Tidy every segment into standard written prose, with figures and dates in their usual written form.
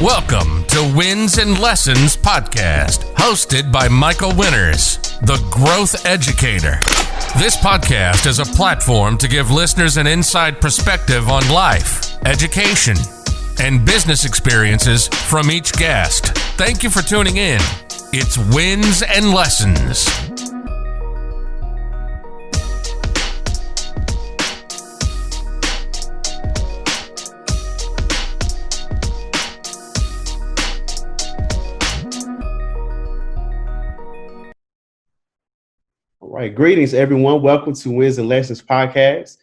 Welcome to Wins and Lessons Podcast, hosted by Mychal Winters, the Growth Educator. This podcast is a platform to give listeners an inside perspective on life, education, and business experiences from each guest. Thank you for tuning in. It's Wins and Lessons. All right, greetings, everyone. Welcome to Wins and Lessons Podcast.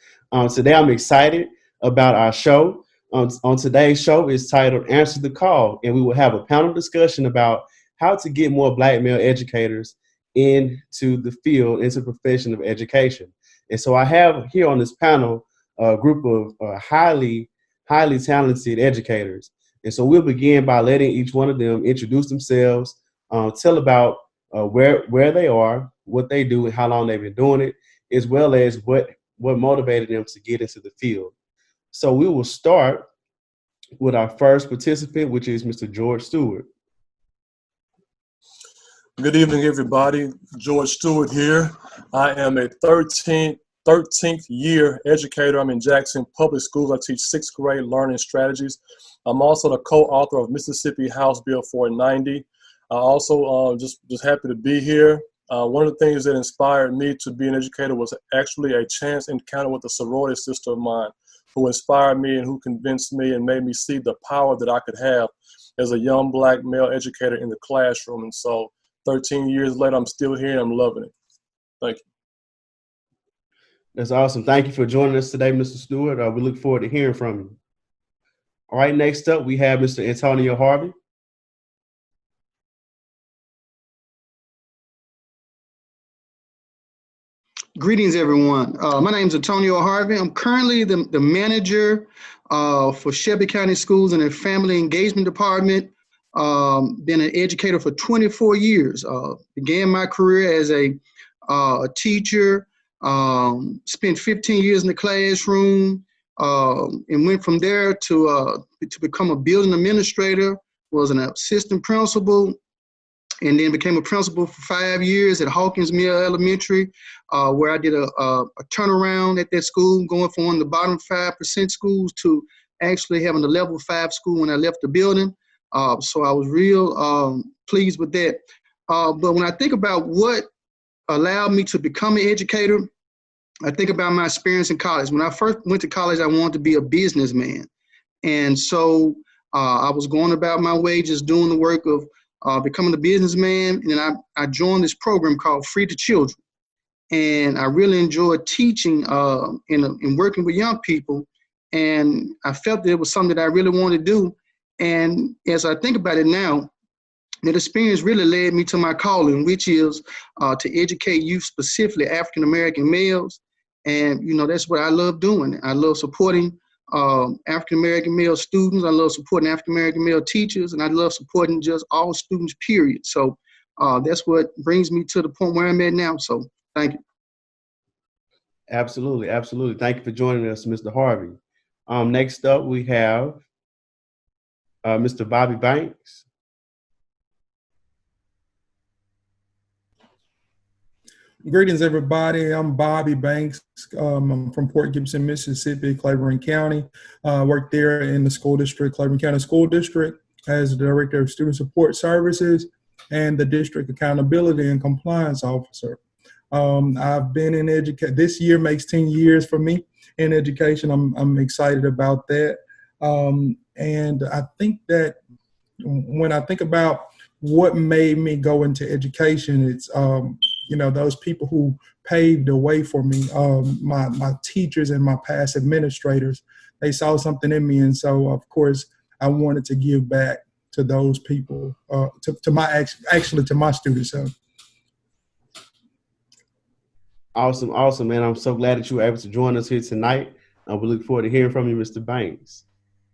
Today, I'm excited about our show. On today's show is titled Answer the Call, and we will have a panel discussion about how to get more Black male educators into the field, into the profession of education. And so I have here on this panel a group of highly talented educators. And so we'll begin by letting each one of them introduce themselves, tell about where they are, what they do, and how long they've been doing it, as well as what motivated them to get into the field. So we will start with our first participant, which is Mr. George Stewart. Good evening, everybody. George Stewart here. I am a 13th year educator. I'm in Jackson Public Schools. I teach 6th grade learning strategies. I'm also the co-author of Mississippi House Bill 490. I also just happy to be here. One of the things that inspired me to be an educator was actually a chance encounter with a sorority sister of mine who inspired me and who convinced me and made me see the power that I could have as a young Black male educator in the classroom. And so 13 years later, I'm still here and I'm loving it. Thank you. That's awesome. Thank you for joining us today, Mr. Stewart. We look forward to hearing from you. All right, next up, we have Mr. Antonio Harvey. Greetings, everyone. My name is Antonio Harvey. I'm currently the manager for Shelby County Schools in the Family Engagement Department. Been an educator for 24 years. Began my career as a teacher, spent 15 years in the classroom, and went from there to become a building administrator, was an assistant principal, and then became a principal for 5 years at Hawkins Mill Elementary, where I did a turnaround at that school, going from one of the bottom 5% schools to actually having a level 5 school when I left the building. So I was real pleased with that. But when I think about what allowed me to become an educator, I think about my experience in college. When I first went to college, I wanted to be a businessman. And so I was going about my way, just doing the work of becoming a businessman, and then I joined this program called Free to Children, and I really enjoyed teaching and working with young people, and I felt that it was something that I really wanted to do. And as I think about it now, that experience really led me to my calling, which is to educate youth, specifically African American males, and that's what I love doing. I love supporting African American male students. I love supporting African American male teachers, and I love supporting just all students, period. So that's what brings me to the point where I'm at now. So thank you. Absolutely. Thank you for joining us, Mr. Harvey. Next up, we have Mr. Bobby Banks. Greetings, everybody. I'm Bobby Banks. I'm from Port Gibson, Mississippi, Claiborne County. Work there in the school district, Claiborne County School District, as the Director of Student Support Services and the District Accountability and Compliance Officer. I've been in education. This year makes 10 years for me in education. I'm excited about that. And I think that when I think about what made me go into education, it's those people who paved the way for me, my teachers and my past administrators. They saw something in me, and so of course I wanted to give back to those people, to my students. So. Awesome, man. I'm so glad that you were able to join us here tonight. We look forward to hearing from you, Mr. Banks.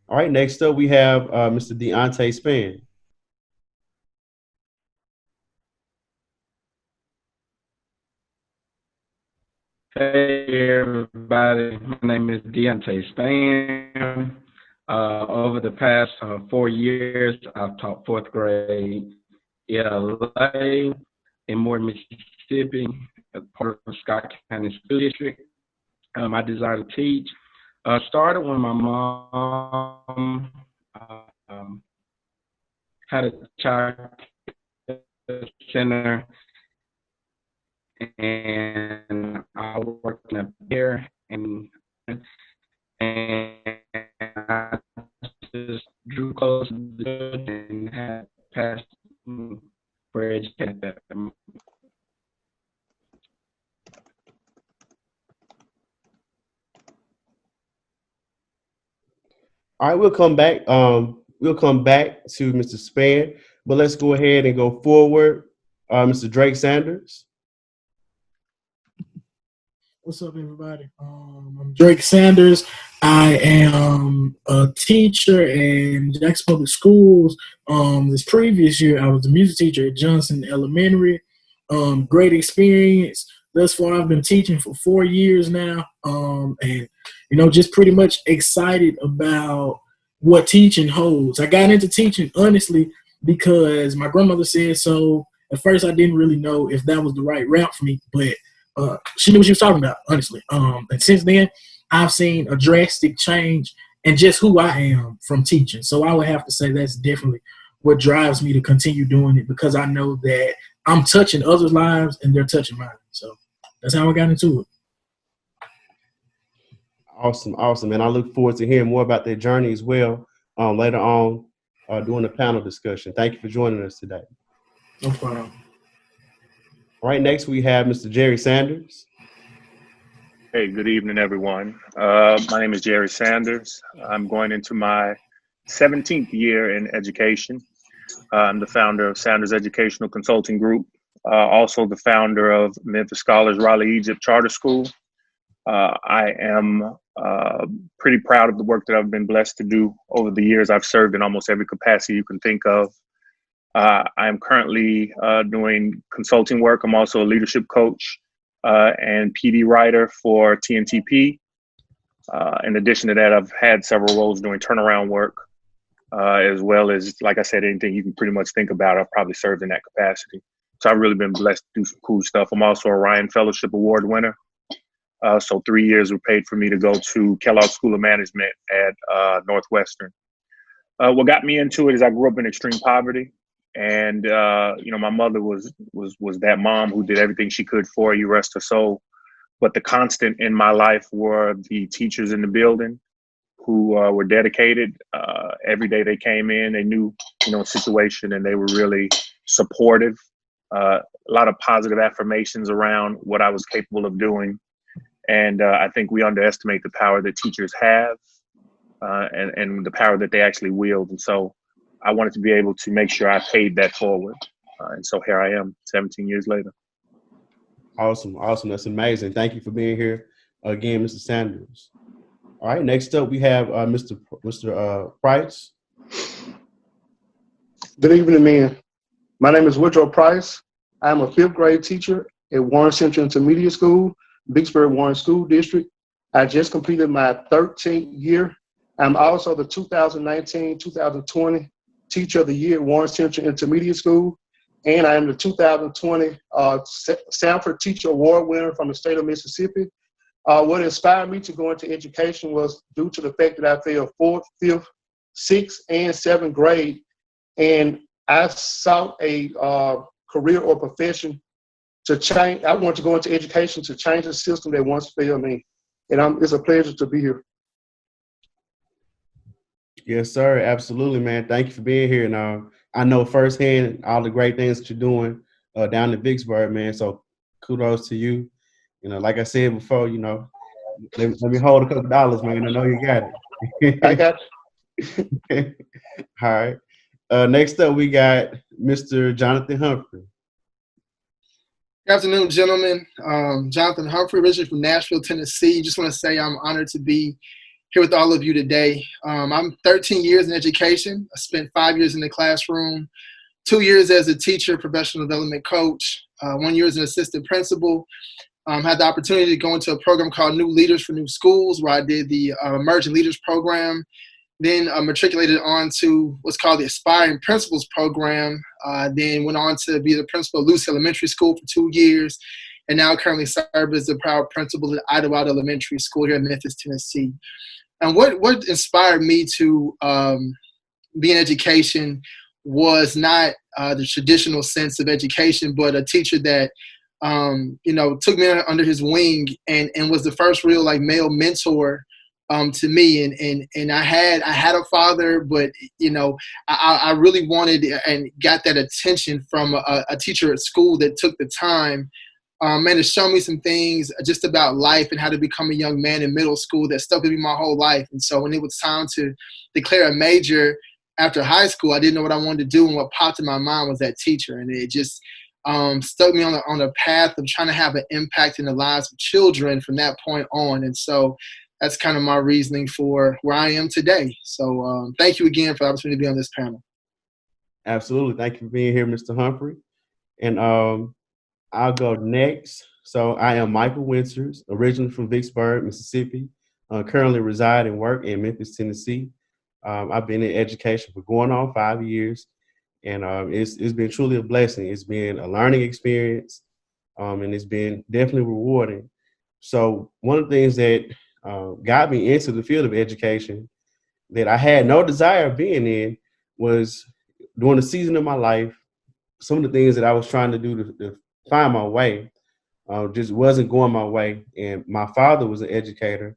All right, next up we have Mr. Deontay Spann. Hey everybody, my name is Deontay Spann. Over the past 4 years, I've taught fourth grade ELA in Morton, Mississippi, as part of Scott County School District. My desire to teach started when my mom had a child center, and I worked up there, and I just drew close to the good and had passed for education. All right, we'll come back. We'll come back to Mr. Spann, but let's go ahead and go forward. Mr. Drake Sanders. What's up, everybody? I'm Drake Sanders. I am a teacher in Jackson Public Schools. This previous year, I was a music teacher at Johnson Elementary. Great experience. Thus far, I've been teaching for 4 years now, and just pretty much excited about what teaching holds. I got into teaching honestly because my grandmother said so. At first, I didn't really know if that was the right route for me, but she knew what she was talking about, honestly. And since then, I've seen a drastic change in just who I am from teaching. So I would have to say that's definitely what drives me to continue doing it, because I know that I'm touching others' lives and they're touching mine. So that's how I got into it. Awesome. And I look forward to hearing more about their journey as well later on during the panel discussion. Thank you for joining us today. No problem. All right, next we have Mr. Jerry Sanders. Hey, good evening, everyone. My name is Jerry Sanders. I'm going into my 17th year in education. I'm the founder of Sanders Educational Consulting Group, also the founder of Memphis Scholars Raleigh Egypt Charter School. I am pretty proud of the work that I've been blessed to do over the years. I've served in almost every capacity you can think of. I am currently doing consulting work. I'm also a leadership coach and PD writer for TNTP. In addition to that, I've had several roles doing turnaround work, as well as, like I said, anything you can pretty much think about, I've probably served in that capacity. So I've really been blessed to do some cool stuff. I'm also a Ryan Fellowship Award winner. So 3 years were paid for me to go to Kellogg School of Management at Northwestern. What got me into it is I grew up in extreme poverty. And, my mother was that mom who did everything she could for you, rest her soul. But the constant in my life were the teachers in the building who were dedicated. Every day they came in, they knew, situation, and they were really supportive. A lot of positive affirmations around what I was capable of doing. And I think we underestimate the power that teachers have and the power that they actually wield. And so I wanted to be able to make sure I paid that forward. And so here I am 17 years later. Awesome. That's amazing. Thank you for being here again, Mr. Sanders. All right, next up we have Mr. Price. Good evening, man. My name is Woodrow Price. I'm a 5th grade teacher at Warren Central Intermediate School, Vicksburg Warren School District. I just completed my 13th year. I'm also the 2019-2020 Teacher of the Year at Warren Central Intermediate School, and I am the 2020 Sanford Teacher Award winner from the state of Mississippi. What inspired me to go into education was due to the fact that I failed 4th, 5th, 6th, and 7th grade, and I sought a career or profession to change. I want to go into education to change the system that once failed me, and it's a pleasure to be here. Yes, sir. Absolutely, man. Thank you for being here. And I know firsthand all the great things that you're doing down in Vicksburg, man. So kudos to you. Like I said before, let me hold a couple dollars, man. I know you got it. I got you. All right. Next up, we got Mr. Jonathan Humphrey. Good afternoon, gentlemen. Jonathan Humphrey, originally from Nashville, Tennessee. Just want to say I'm honored to be here with all of you today. I'm 13 years in education. I spent 5 years in the classroom, 2 years as a teacher, professional development coach, 1 year as an assistant principal. Had the opportunity to go into a program called New Leaders for New Schools, where I did the Emerging Leaders program. then matriculated on to what's called the Aspiring Principals Program, then went on to be the principal of Lucy Elementary School for 2 years, and now currently serve as the proud principal at Idlewild Elementary School here in Memphis, Tennessee. And what inspired me to be in education was not the traditional sense of education, but a teacher that took me under his wing and was the first real like male mentor to me. And I had a father, but I really wanted and got that attention from a teacher at school that took the time and to show me some things just about life and how to become a young man in middle school that stuck with me my whole life. And so when it was time to declare a major after high school, I didn't know what I wanted to do, and what popped in my mind was that teacher, and it just stuck me on a path of trying to have an impact in the lives of children from that point on. And so that's kind of my reasoning for where I am today. So thank you again for the opportunity to be on this panel. Absolutely. Thank you for being here, Mr. Humphrey. And I'll go next. So I am Mychal Winters, originally from Vicksburg, Mississippi. Currently reside and work in Memphis, Tennessee. I've been in education for going on 5 years, and it's been truly a blessing. It's been a learning experience, and it's been definitely rewarding. So one of the things that got me into the field of education that I had no desire of being in was during the season of my life, some of the things that I was trying to do to find my way just wasn't going my way. And my father was an educator,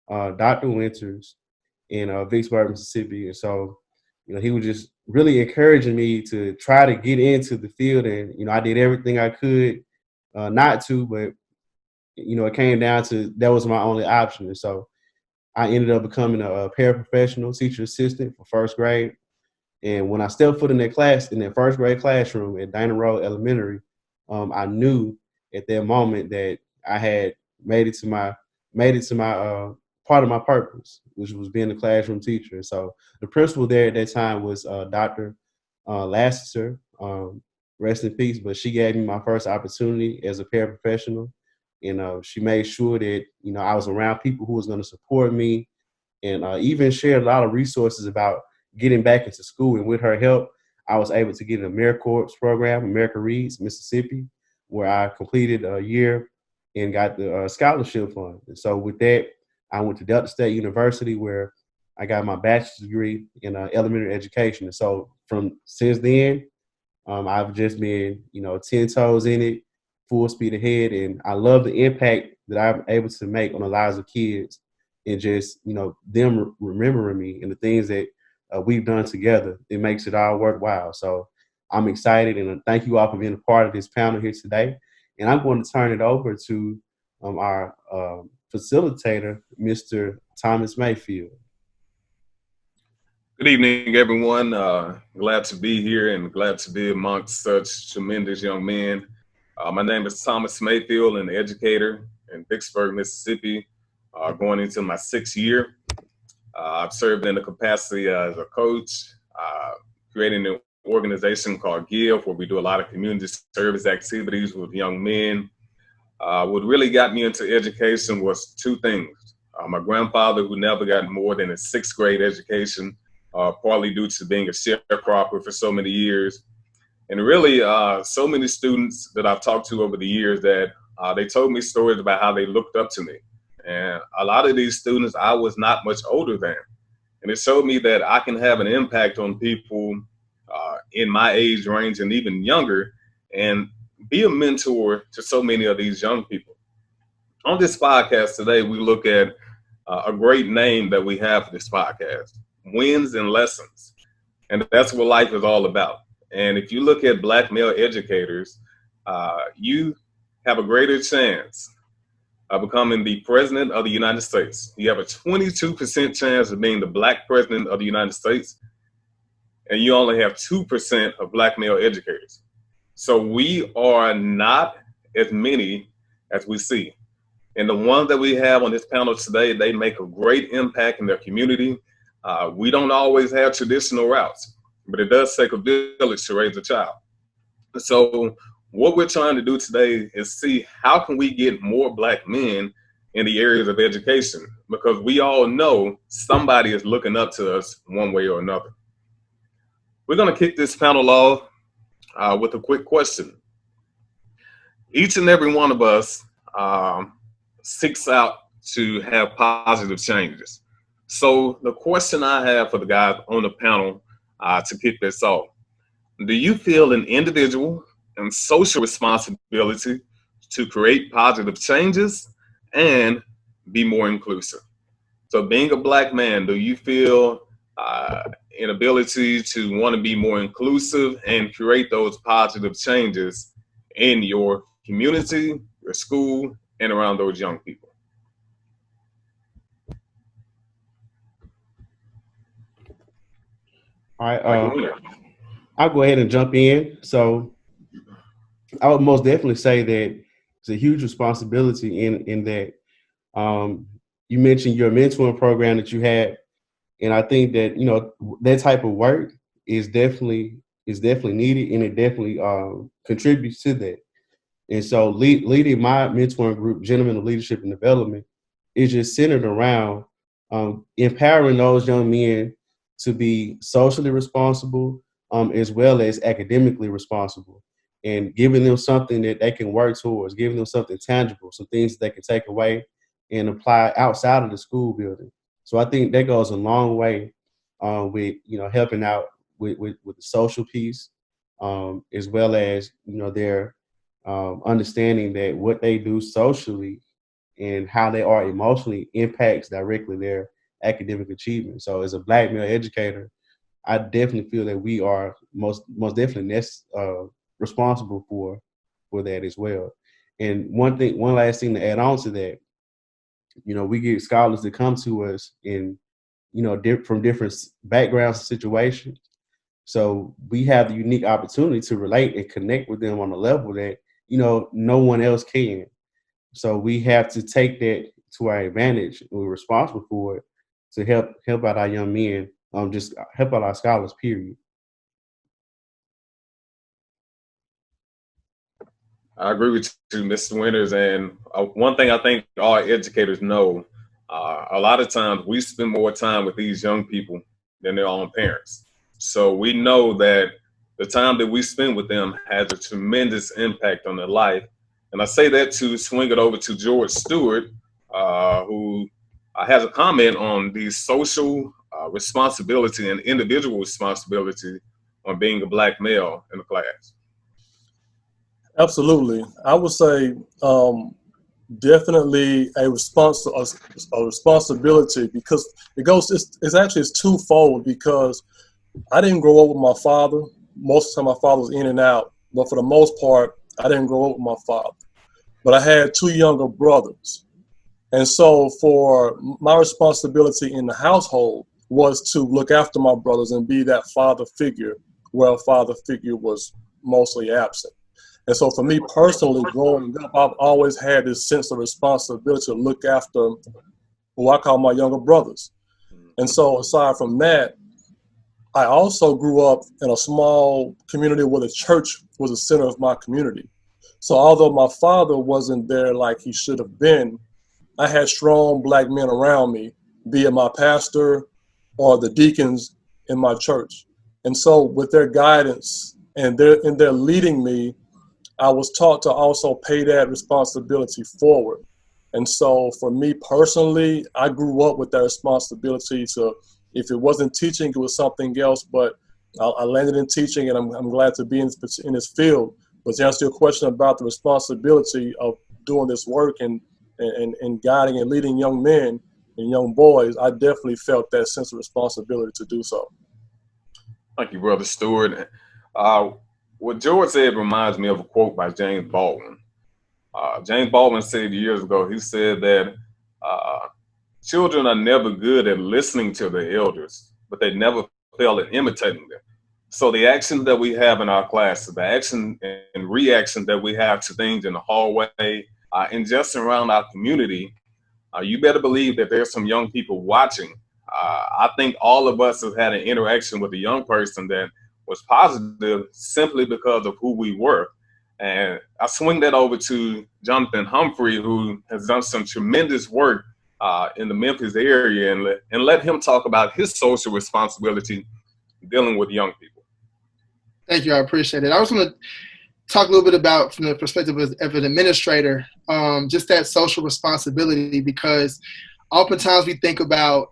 Dr. Winters, in Vicksburg, Mississippi. And so, he was just really encouraging me to try to get into the field. And, I did everything I could not to, but, it came down to that was my only option. And so I ended up becoming a paraprofessional teacher assistant for first grade. And when I stepped foot in that first grade classroom at Dana Road Elementary, I knew at that moment that I had made it to my part of my purpose, which was being a classroom teacher. And so the principal there at that time was Dr. Lassiter, rest in peace, but she gave me my first opportunity as a paraprofessional. And she made sure that, I was around people who was going to support me, and even shared a lot of resources about getting back into school. And with her help, I was able to get an AmeriCorps program, America Reads, Mississippi, where I completed a year and got the scholarship fund. And so with that, I went to Delta State University, where I got my bachelor's degree in elementary education. And so since then, I've just been, 10 toes in it, full speed ahead. And I love the impact that I'm able to make on the lives of kids, and just, them remembering me and the things that we've done together. It makes it all worthwhile. So I'm excited, and thank you all for being a part of this panel here today. And I'm going to turn it over to our facilitator, Mr. Thomas Mayfield. Good evening, everyone. Glad to be here and glad to be amongst such tremendous young men. My name is Thomas Mayfield, an educator in Vicksburg, Mississippi, going into my 6th year. I've served in the capacity as a coach, creating an organization called Give, where we do a lot of community service activities with young men. What really got me into education was 2 things. My grandfather, who never got more than a 6th grade education, partly due to being a sharecropper for so many years. And really, so many students that I've talked to over the years that they told me stories about how they looked up to me. And a lot of these students, I was not much older than. And it showed me that I can have an impact on people in my age range and even younger, and be a mentor to so many of these young people. On this podcast today, we look at a great name that we have for this podcast, Wins and Lessons. And that's what life is all about. And if you look at Black male educators, you have a greater chance of becoming the president of the United States. You have a 22% chance of being the Black president of the United States, and you only have 2% of Black male educators. So we are not as many as we see. And the ones that we have on this panel today, they make a great impact in their community. We don't always have traditional routes, but it does take a village to raise a child. So what we're trying to do today is see how can we get more Black men in the areas of education. because we all know somebody is looking up to us one way or another. We're going to kick this panel off with a quick question. Each and every one of us seeks out to have positive changes. So the question I have for the guys on the panel to kick this off, do you feel an individual and social responsibility to create positive changes and be more inclusive? So being a Black man, do you feel an ability to want to be more inclusive and create those positive changes in your community, your school, and around those young people? All right, I'll go ahead and jump in. So I would most definitely say that it's a huge responsibility in that you mentioned your mentoring program that you had, and I think that that type of work is definitely needed, and it definitely contributes to that. And so leading my mentoring group, Gentlemen of Leadership and Development, is just centered around empowering those young men to be socially responsible as well as academically responsible, and giving them something that they can work towards, giving them something tangible, some things that they can take away and apply outside of the school building. So I think that goes a long way with helping out with the social piece, as well as their understanding that what they do socially and how they are emotionally impacts directly their academic achievement. So as a Black male educator, I definitely feel that we are most definitely responsible for that as well. And one last thing to add on to that, we get scholars that come to us in from different backgrounds and situations. So we have the unique opportunity to relate and connect with them on a level that no one else can. So we have to take that to our advantage. We're responsible for it to help out our young men, just help out our scholars, period. I agree with you, Mr. Winters. And one thing I think all educators know, a lot of times we spend more time with these young people than their own parents. So we know that the time that we spend with them has a tremendous impact on their life. And I say that to swing it over to George Stewart, who has a comment on the social responsibility and individual responsibility on being a Black male in the class. Absolutely. I would say definitely a responsibility, because it's twofold, because I didn't grow up with my father. Most of the time my father was in and out, but for the most part, I didn't grow up with my father. But I had two younger brothers. And so for my responsibility in the household was to look after my brothers and be that father figure where a father figure was mostly absent. And so for me personally, growing up, I've always had this sense of responsibility to look after who I call my younger brothers. And so aside from that, I also grew up in a small community where the church was the center of my community. So although my father wasn't there like he should have been, I had strong Black men around me, be it my pastor or the deacons in my church. And so with their guidance and their leading me, I was taught to also pay that responsibility forward. And so for me personally, I grew up with that responsibility to, if it wasn't teaching, it was something else, but I landed in teaching, and I'm glad to be in this field. But to answer your question about the responsibility of doing this work and guiding and leading young men and young boys, I definitely felt that sense of responsibility to do so. Thank you, Brother Stewart. What George said reminds me of a quote by James Baldwin. James Baldwin said years ago, he said that children are never good at listening to their elders, but they never fail at imitating them. So the actions that we have in our classes, the action and reaction that we have to things in the hallway and just around our community, you better believe that there's some young people watching. I think all of us have had an interaction with a young person that was positive simply because of who we were. And I swing that over to Jonathan Humphrey, who has done some tremendous work in the Memphis area, and let him talk about his social responsibility dealing with young people. Thank you. I appreciate it. I also want to talk a little bit about, from the perspective of an administrator, just that social responsibility, because oftentimes we think about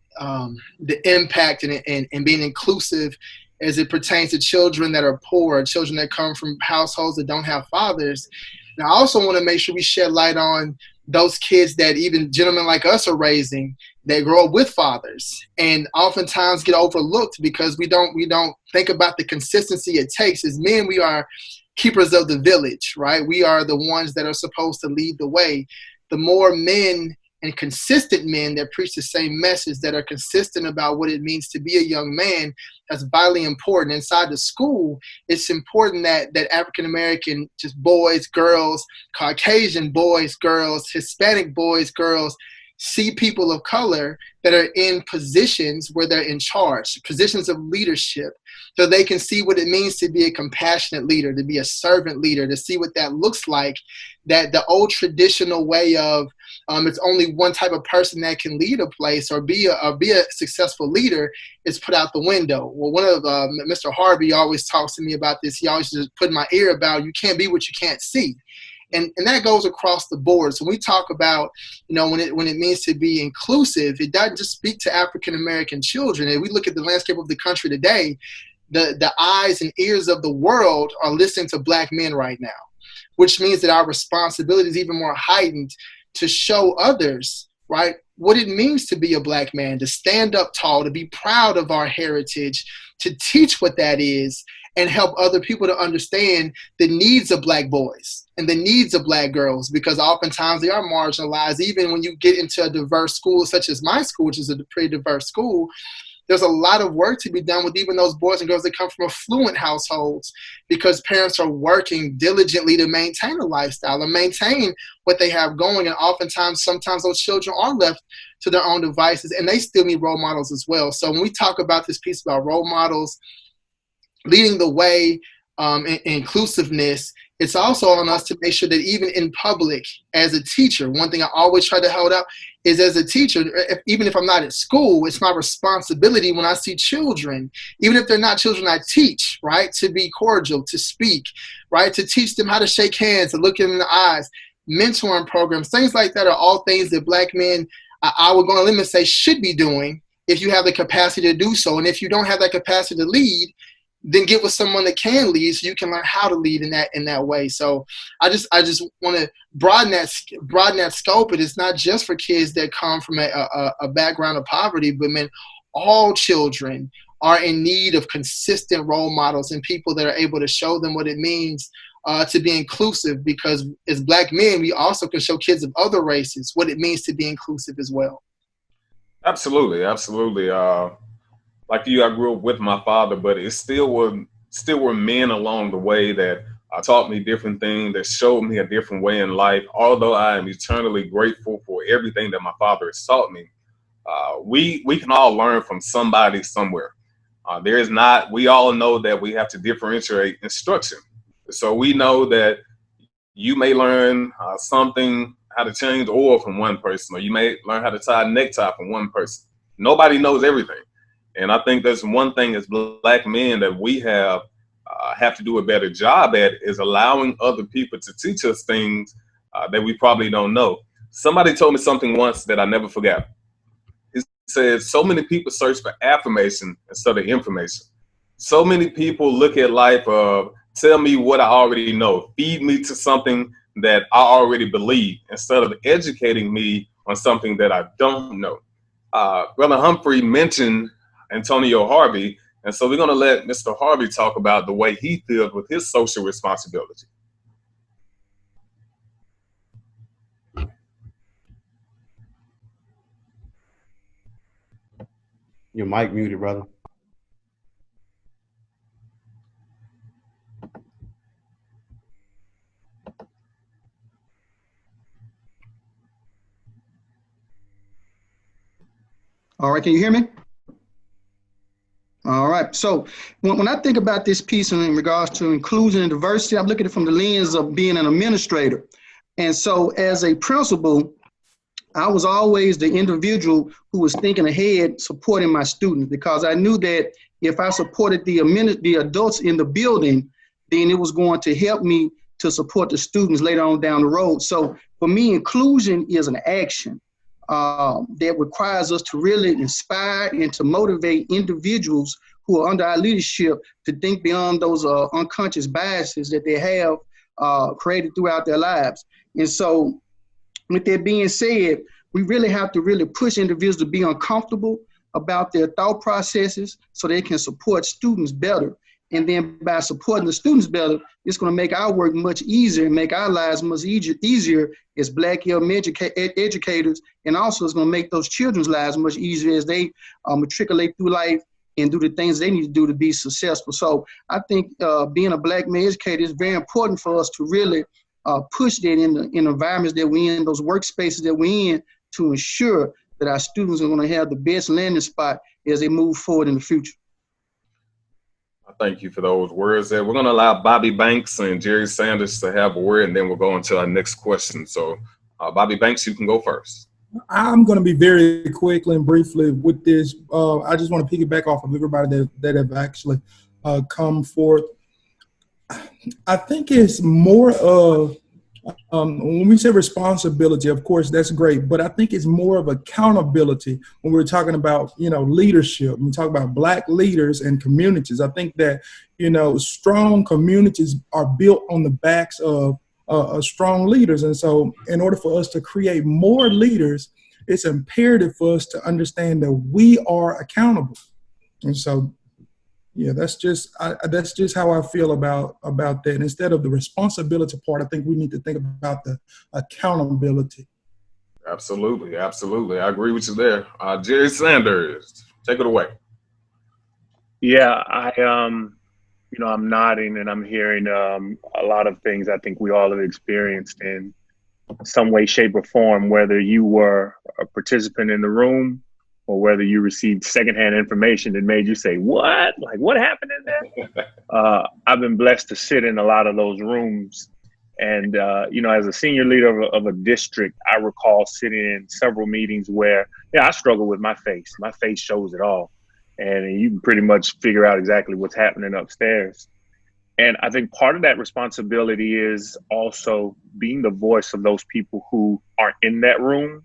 the impact and being inclusive as it pertains to children that are poor, children that come from households that don't have fathers. And I also want to make sure we shed light on those kids that even gentlemen like us are raising, that grow up with fathers and oftentimes get overlooked because we don't think about the consistency it takes. As men, we are keepers of the village, right? We are the ones that are supposed to lead the way. The more men and consistent men that preach the same message, that are consistent about what it means to be a young man, that's vitally important. Inside the school, it's important that African-American, just boys, girls, Caucasian boys, girls, Hispanic boys, girls, see people of color that are in positions where they're in charge, positions of leadership, so they can see what it means to be a compassionate leader, to be a servant leader, to see what that looks like, that the old traditional way of it's only one type of person that can lead a place or be a successful leader is put out the window. Well, one of Mr. Harvey always talks to me about this. He always just put in my ear about you can't be what you can't see. And that goes across the board. So when we talk about, when it means to be inclusive, it doesn't just speak to African-American children. If we look at the landscape of the country today, the eyes and ears of the world are listening to Black men right now, which means that our responsibility is even more heightened to show others, right, what it means to be a Black man, to stand up tall, to be proud of our heritage, to teach what that is, and help other people to understand the needs of Black boys and the needs of Black girls, because oftentimes they are marginalized. Even when you get into a diverse school such as my school, which is a pretty diverse school, there's a lot of work to be done with even those boys and girls that come from affluent households, because parents are working diligently to maintain a lifestyle and maintain what they have going. And oftentimes, sometimes those children are left to their own devices, and they still need role models as well. So when we talk about this piece about role models, leading the way, and inclusiveness, it's also on us to make sure that even in public, as a teacher, one thing I always try to hold up is, as a teacher, even if I'm not at school, it's my responsibility when I see children, even if they're not children I teach, right, to be cordial, to speak, right, to teach them how to shake hands, to look them in the eyes, mentoring programs, things like that are all things that Black men, I would go on a limb and say, should be doing if you have the capacity to do so. And if you don't have that capacity to lead, then get with someone that can lead, so you can learn how to lead in that way. So I just want to broaden that scope. And it's not just for kids that come from a background of poverty, but all children are in need of consistent role models and people that are able to show them what it means to be inclusive, because as Black men, we also can show kids of other races what it means to be inclusive as well. Absolutely. Like you, I grew up with my father, but it still were men along the way that taught me different things, that showed me a different way in life. Although I am eternally grateful for everything that my father has taught me, we can all learn from somebody somewhere. We all know that we have to differentiate instruction. So we know that you may learn something, how to change oil from one person, or you may learn how to tie a necktie from one person. Nobody knows everything. And I think that's one thing as Black men that we have to do a better job at, is allowing other people to teach us things that we probably don't know. Somebody told me something once that I never forgot. He said, so many people search for affirmation instead of information. So many people look at life of, tell me what I already know, feed me to something that I already believe, instead of educating me on something that I don't know. Brother Humphrey mentioned Antonio Harvey, and so we're going to let Mr. Harvey talk about the way he feels with his social responsibility. Your mic muted, brother. All right, can you hear me? All right, so when I think about this piece in regards to inclusion and diversity, I'm looking at it from the lens of being an administrator. And so as a principal, I was always the individual who was thinking ahead, supporting my students, because I knew that if I supported the adults in the building, then it was going to help me to support the students later on down the road. So for me, inclusion is an action that requires us to really inspire and to motivate individuals who are under our leadership to think beyond those unconscious biases that they have created throughout their lives. And so with that being said, we really have to really push individuals to be uncomfortable about their thought processes so they can support students better. And then by supporting the students better, it's going to make our work much easier and make our lives much easier as Black young educators. And also it's going to make those children's lives much easier as they matriculate through life and do the things they need to do to be successful. So I think being a Black male educator is very important for us to really push that in the environments that we're in, those workspaces that we're in, to ensure that our students are going to have the best landing spot as they move forward in the future. Thank you for those words there. We're going to allow Bobby Banks and Jerry Sanders to have a word, and then we'll go into our next question. So, Bobby Banks, you can go first. I'm going to be very quickly and briefly with this. I just want to piggyback off of everybody that have actually come forth. I think it's more of, when we say responsibility, of course, that's great, but I think it's more of accountability when we're talking about, leadership. When we talk about Black leaders and communities, I think that, strong communities are built on the backs of strong leaders. And so in order for us to create more leaders, it's imperative for us to understand that we are accountable. And so, yeah, that's just how I feel about that. Instead of the responsibility part, I think we need to think about the accountability. Absolutely. I agree with you there. Jerry Sanders, take it away. Yeah, I'm nodding and I'm hearing a lot of things I think we all have experienced in some way, shape, or form, whether you were a participant in the room or whether you received secondhand information that made you say, what? Like, what happened in there? I've been blessed to sit in a lot of those rooms. And, as a senior leader of a district, I recall sitting in several meetings where, I struggle with my face. My face shows it all. And you can pretty much figure out exactly what's happening upstairs. And I think part of that responsibility is also being the voice of those people who aren't in that room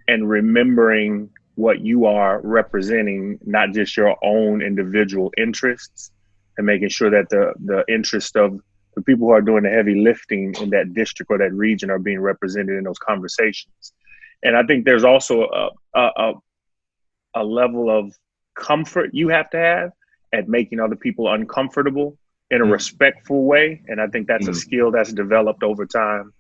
and remembering what you are representing, not just your own individual interests, and making sure that the interest of the people who are doing the heavy lifting in that district or that region are being represented in those conversations. And I think there's also a level of comfort you have to have at making other people uncomfortable in a respectful way. And I think that's a skill that's developed over time.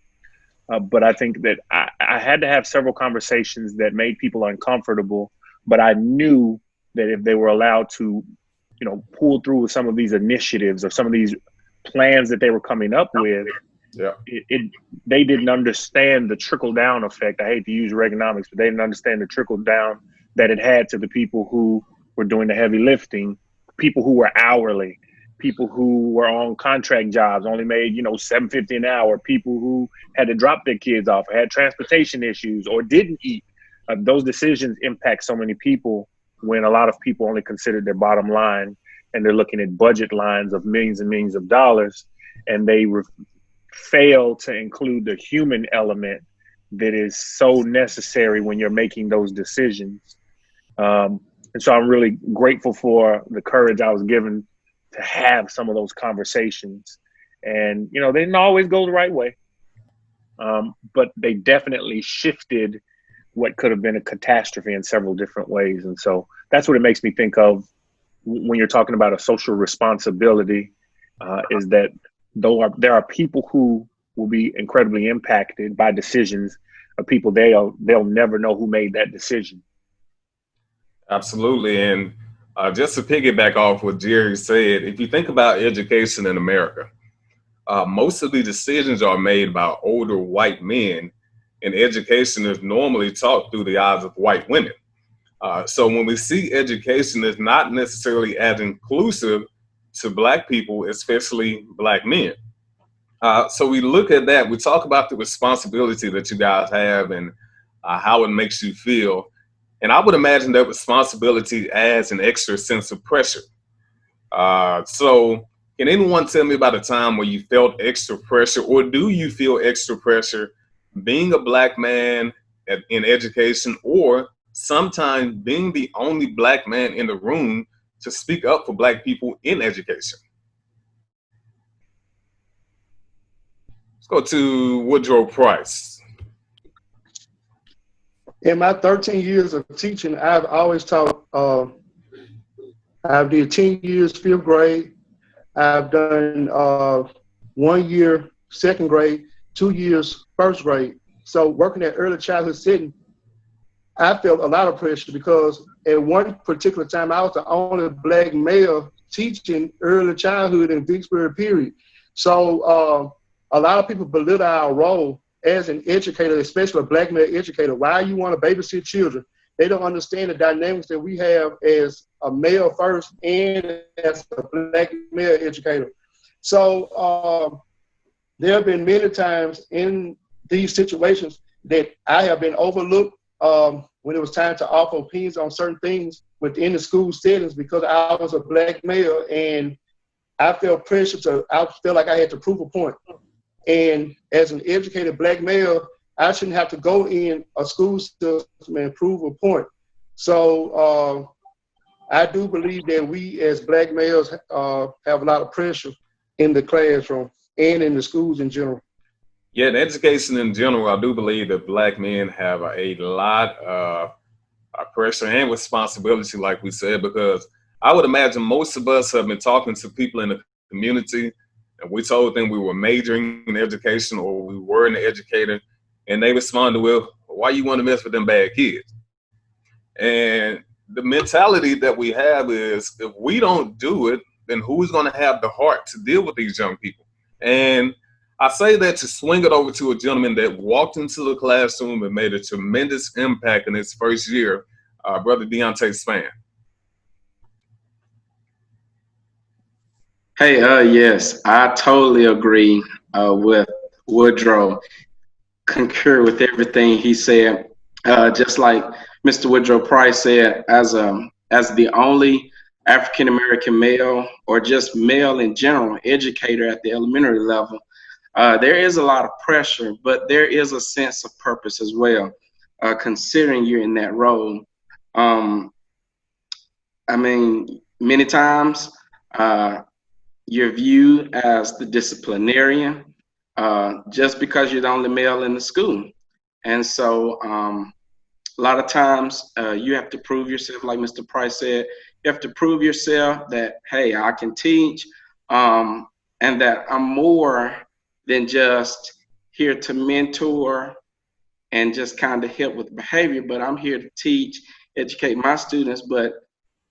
But I think that I had to have several conversations that made people uncomfortable, but I knew that if they were allowed to, pull through with some of these initiatives or some of these plans that they were coming up with, they didn't understand the trickle down effect. I hate to use Reaganomics, but they didn't understand the trickle down that it had to the people who were doing the heavy lifting, people who were hourly, people who were on contract jobs, only made, $7.50 an hour, people who had to drop their kids off, or had transportation issues, or didn't eat. Those decisions impact so many people when a lot of people only consider their bottom line, and they're looking at budget lines of millions and millions of dollars, and they fail to include the human element that is so necessary when you're making those decisions. And so I'm really grateful for the courage I was given to have some of those conversations. And, they didn't always go the right way, but they definitely shifted what could have been a catastrophe in several different ways. And so that's what it makes me think of when you're talking about a social responsibility, is that there are people who will be incredibly impacted by decisions of people they'll never know who made that decision. Absolutely. And just to piggyback off what Jerry said, if you think about education in America, most of the decisions are made by older white men, and education is normally taught through the eyes of white women. So when we see education is not necessarily as inclusive to Black people, especially Black men. So we look at that, we talk about the responsibility that you guys have, and how it makes you feel. And I would imagine that responsibility adds an extra sense of pressure. So can anyone tell me about a time where you felt extra pressure, or do you feel extra pressure being a Black man in education, or sometimes being the only Black man in the room to speak up for Black people in education? Let's go to Woodrow Price. In my 13 years of teaching, I've always taught, I've did 10 years, 5th grade. I've done 1 year, 2nd grade, 2 years, 1st grade. So working at early childhood setting, I felt a lot of pressure because at one particular time, I was the only Black male teaching early childhood in Vicksburg, period. So a lot of people belittle our role as an educator, especially a Black male educator. Why you want to babysit children? They don't understand the dynamics that we have as a male first and as a Black male educator. So there have been many times in these situations that I have been overlooked when it was time to offer opinions on certain things within the school settings because I was a Black male and I felt pressure I felt like I had to prove a point. And as an educated Black male, I shouldn't have to go in a school system and prove a point. So I do believe that we as Black males have a lot of pressure in the classroom and in the schools in general. Yeah, in education in general, I do believe that Black men have a lot of pressure and responsibility, like we said, because I would imagine most of us have been talking to people in the community and we told them we were majoring in education or we were an educator, and they responded, well, why you want to mess with them bad kids? And the mentality that we have is if we don't do it, then who's going to have the heart to deal with these young people? And I say that to swing it over to a gentleman that walked into the classroom and made a tremendous impact in his first year, Brother Deontay Spann. Hey, yes, I totally agree with Woodrow. Concur with everything he said. Just like Mr. Woodrow Price said, as the only African American male or just male in general educator at the elementary level, there is a lot of pressure, but there is a sense of purpose as well, considering you're in that role. I mean, many times you're viewed as the disciplinarian just because you're the only male in the school. And so a lot of times you have to prove yourself, like Mr. Price said, you have to prove yourself that, hey, I can teach and that I'm more than just here to mentor and just kind of help with behavior, but I'm here to teach, educate my students, but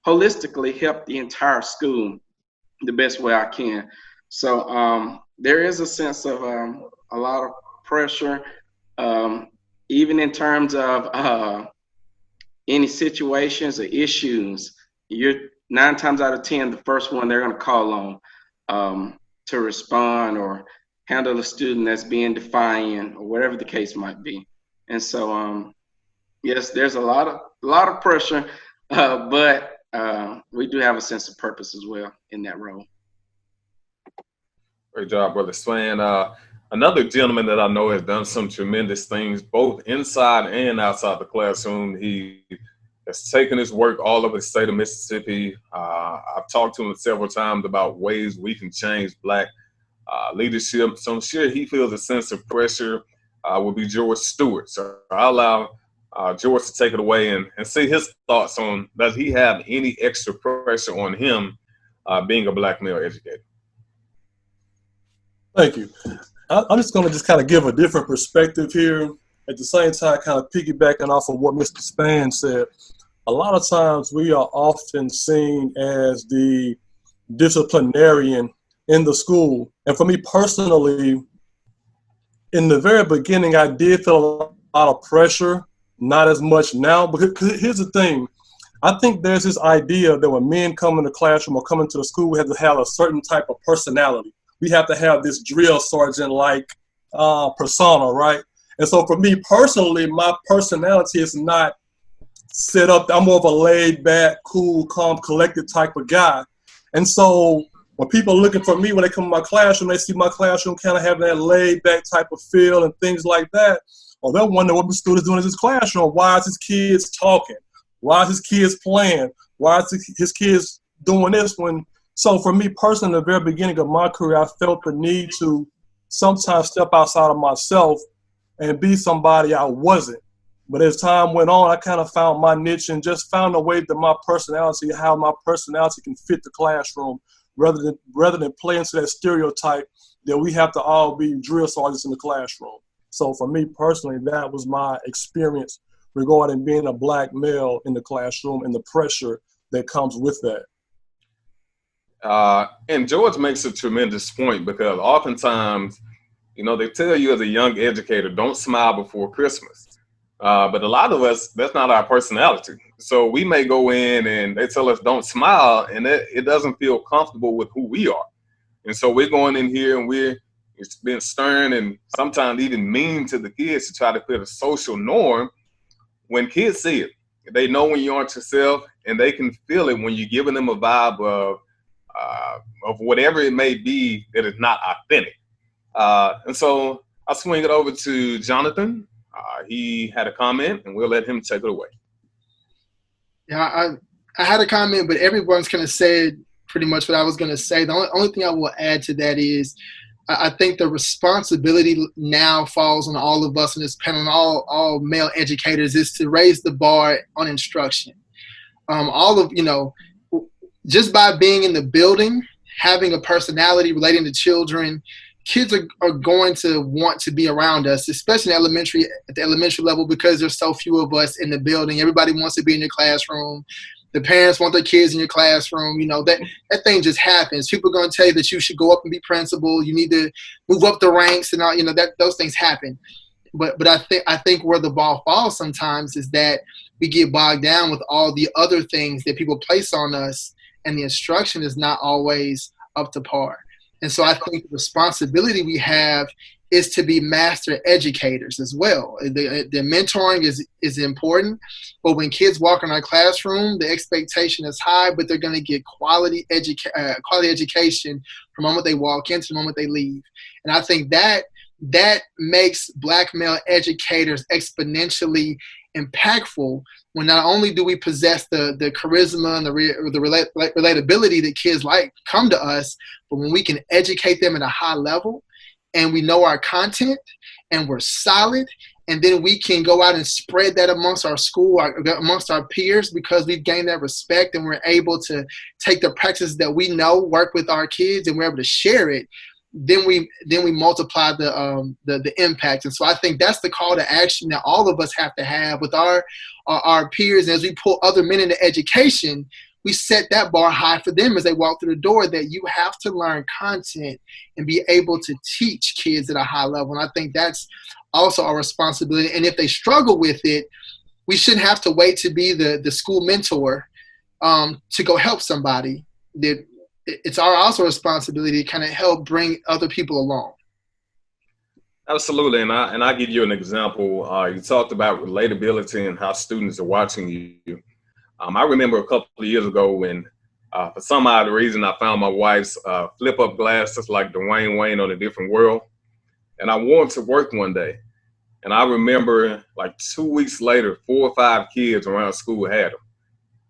holistically help the entire school the best way I can. So there is a sense of a lot of pressure, even in terms of any situations or issues. You're 9 times out of 10 the first one they're going to call on to respond or handle a student that's being defiant or whatever the case might be. And so yes, there's a lot of pressure, but we do have a sense of purpose as well in that role. Great job, Brother Spann. Another gentleman that I know has done some tremendous things, both inside and outside the classroom. He has taken his work all over the state of Mississippi. I've talked to him several times about ways we can change Black leadership. So I'm sure he feels a sense of pressure. Will be George Stewart. So I'll allow George to take it away and see his thoughts on, does he have any extra pressure on him being a Black male educator? Thank you. I'm just going to kind of give a different perspective here. At the same time, kind of piggybacking off of what Mr. Spann said. A lot of times we are often seen as the disciplinarian in the school. And for me personally, in the very beginning, I did feel a lot of pressure, not as much now. But here's the thing. I think there's this idea that when men come in the classroom or come into the school, we have to have a certain type of personality. We have to have this drill sergeant-like persona, right? And so for me personally, my personality is not set up. I'm more of a laid back, cool, calm, collected type of guy. And so when people are looking for me, when they come to my classroom, they see my classroom kind of having that laid back type of feel and things like that. Or they'll wonder what the student's doing in his classroom. Why is his kids talking? Why is his kids playing? Why is his kids doing this? So for me personally, in the very beginning of my career, I felt the need to sometimes step outside of myself and be somebody I wasn't. But as time went on, I kind of found my niche and just found a way that how my personality can fit the classroom rather than play into that stereotype that we have to all be drill sergeants in the classroom. So for me personally, that was my experience regarding being a black male in the classroom and the pressure that comes with that. And George makes a tremendous point, because oftentimes, they tell you as a young educator, don't smile before Christmas. But a lot of us, that's not our personality. So we may go in and they tell us don't smile, and it doesn't feel comfortable with who we are. And so we're going in here and it's been stern and sometimes even mean to the kids to try to fit a social norm. When kids see it, they know when you aren't yourself, and they can feel it when you're giving them a vibe of whatever it may be that is not authentic. And so I'll swing it over to Jonathan. He had a comment, and we'll let him take it away. Yeah, I had a comment, but everyone's kind of said pretty much what I was going to say. The only thing I will add to that is I think the responsibility now falls on all of us in this panel, and all male educators, is to raise the bar on instruction. Just by being in the building, having a personality relating to children, kids are going to want to be around us, especially at the elementary level, because there's so few of us in the building. Everybody wants to be in your classroom. The parents want their kids in your classroom. That thing just happens. People are going to tell you that you should go up and be principal. You need to move up the ranks and all. Those things happen. But I think where the ball falls sometimes is that we get bogged down with all the other things that people place on us, and the instruction is not always up to par. And so I think the responsibility we have is to be master educators as well. The mentoring is important, but when kids walk in our classroom, the expectation is high, but they're going to get quality education from the moment they walk in to the moment they leave. And I think that makes black male educators exponentially impactful, when not only do we possess the charisma and the relatability that kids come to us, but when we can educate them at a high level, and we know our content, and we're solid, and then we can go out and spread that amongst our school, amongst our peers, because we've gained that respect, and we're able to take the practices that we know work with our kids, and we're able to share it. Then we multiply the impact. And so I think that's the call to action that all of us have to have with our peers. And as we pull other men into education, we set that bar high for them as they walk through the door, that you have to learn content and be able to teach kids at a high level. And I think that's also our responsibility. And if they struggle with it, we shouldn't have to wait to be the school mentor to go help somebody. It's our also responsibility to kind of help bring other people along. Absolutely, and I give you an example. You talked about relatability and how students are watching you. I remember a couple of years ago when, for some odd reason, I found my wife's flip-up glasses like Dwayne Wayne on A Different World, and I wore them to work one day. And I remember, like 2 weeks later, 4 or 5 kids around school had them.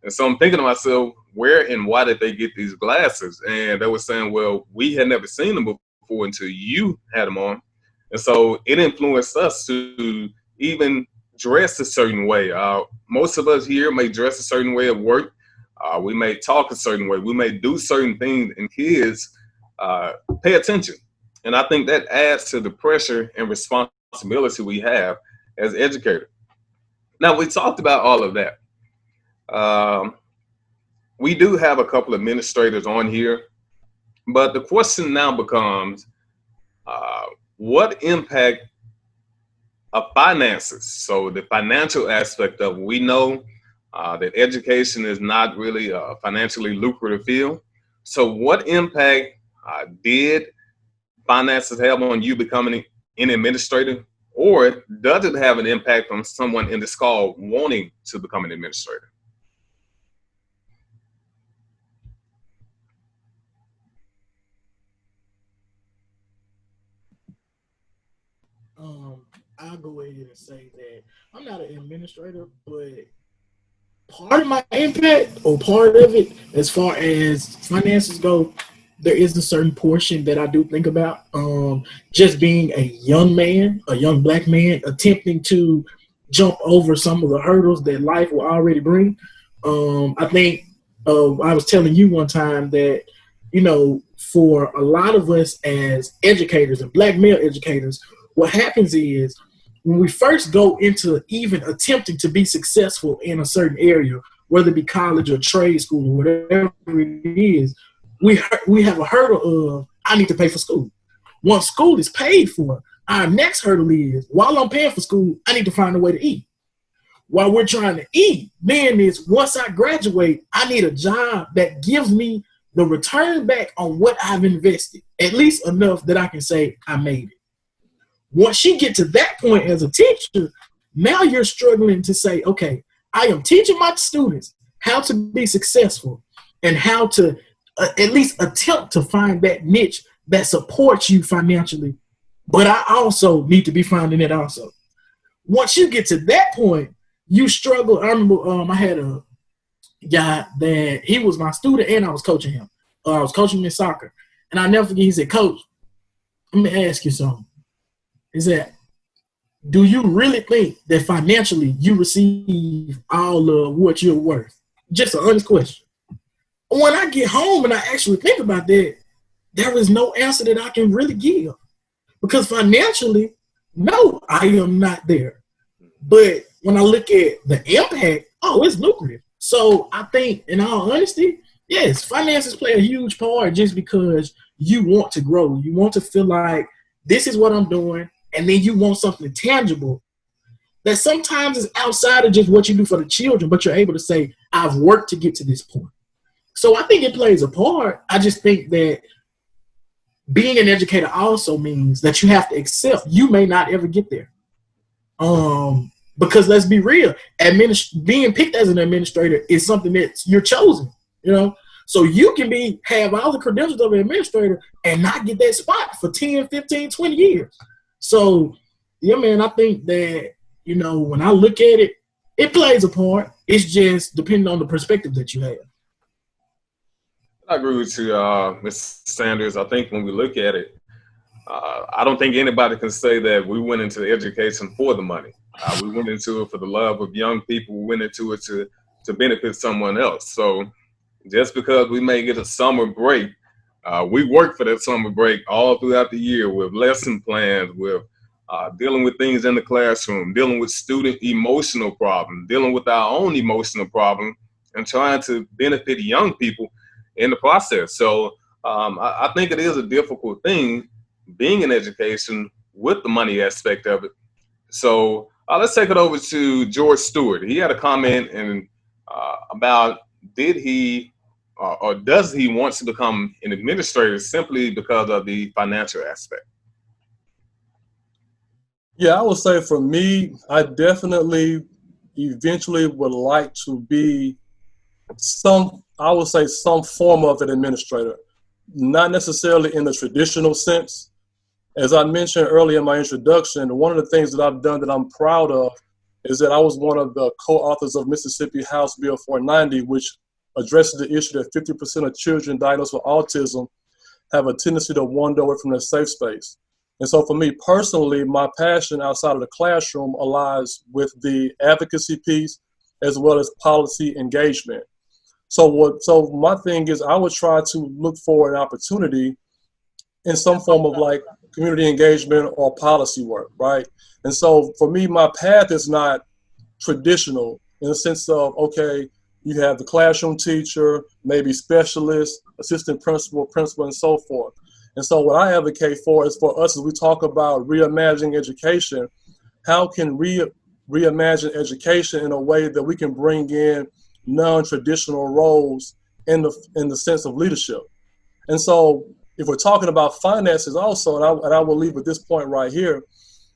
And so I'm thinking to myself, where and why did they get these glasses? And they were saying, well, we had never seen them before until you had them on. And so it influenced us to even dress a certain way. Most of us here may dress a certain way at work. We may talk a certain way. We may do certain things, and kids pay attention. And I think that adds to the pressure and responsibility we have as educators. Now, we talked about all of that. We do have a couple of administrators on here, but the question now becomes, what impact of finances? So the financial aspect of it, we know that education is not really a financially lucrative field. So what impact did finances have on you becoming an administrator Or does it have an impact on someone in the school wanting to become an administrator? I'll go ahead and say that I'm not an administrator, but part of my impact or part of it, as far as finances go, there is a certain portion that I do think about. Just being a young man, a young black man, attempting to jump over some of the hurdles that life will already bring. I think I was telling you one time that, for a lot of us as educators and black male educators, what happens is when we first go into even attempting to be successful in a certain area, whether it be college or trade school or whatever it is, we have a hurdle of, I need to pay for school. Once school is paid for, our next hurdle is, while I'm paying for school, I need to find a way to eat. While we're trying to eat, then is once I graduate, I need a job that gives me the return back on what I've invested, at least enough that I can say I made it. Once you get to that point as a teacher, now you're struggling to say, okay, I am teaching my students how to be successful and how to at least attempt to find that niche that supports you financially. But I also need to be finding it also. Once you get to that point, you struggle. I remember I had a guy that he was my student and I was coaching him. I was coaching him in soccer. And I never forget, he said, Coach, let me ask you something. Is that, do you really think that financially you receive all of what you're worth? Just an honest question. When I get home and I actually think about that, there is no answer that I can really give. Because financially, no, I am not there. But when I look at the impact, it's lucrative. So I think, in all honesty, yes, finances play a huge part just because you want to grow. You want to feel like this is what I'm doing. And then you want something tangible that sometimes is outside of just what you do for the children, but you're able to say, I've worked to get to this point. So I think it plays a part. I just think that being an educator also means that you have to accept you may not ever get there. Because let's be real, being picked as an administrator is something that you're chosen, So you can have all the credentials of an administrator and not get that spot for 10, 15, 20 years. So, yeah, man, I think that, when I look at it, it plays a part. It's just depending on the perspective that you have. I agree with you, Mr. Sanders. I think when we look at it, I don't think anybody can say that we went into education for the money. We went into it for the love of young people. We went into it to benefit someone else. So just because we may get a summer break, we work for that summer break all throughout the year with lesson plans, with dealing with things in the classroom, dealing with student emotional problems, dealing with our own emotional problem, and trying to benefit young people in the process. So I think it is a difficult thing being in education with the money aspect of it. So let's take it over to George Stewart. He had a comment about did he or does he want to become an administrator simply because of the financial aspect? Yeah, I would say for me, I definitely eventually would like to be some form of an administrator, not necessarily in the traditional sense. As I mentioned earlier in my introduction, one of the things that I've done that I'm proud of is that I was one of the co-authors of Mississippi House Bill 490, which addresses the issue that 50% of children diagnosed with autism have a tendency to wander away from their safe space. And so for me personally, my passion outside of the classroom lies with the advocacy piece as well as policy engagement. So my thing is I would try to look for an opportunity in some form of like community engagement or policy work, right? And so for me, my path is not traditional in the sense of, okay, you have the classroom teacher, maybe specialist, assistant principal, and so forth. And so what I advocate for is for us, as we talk about reimagining education, how can we reimagine education in a way that we can bring in non-traditional roles in the sense of leadership? And so if we're talking about finances also, and I will leave at this point right here,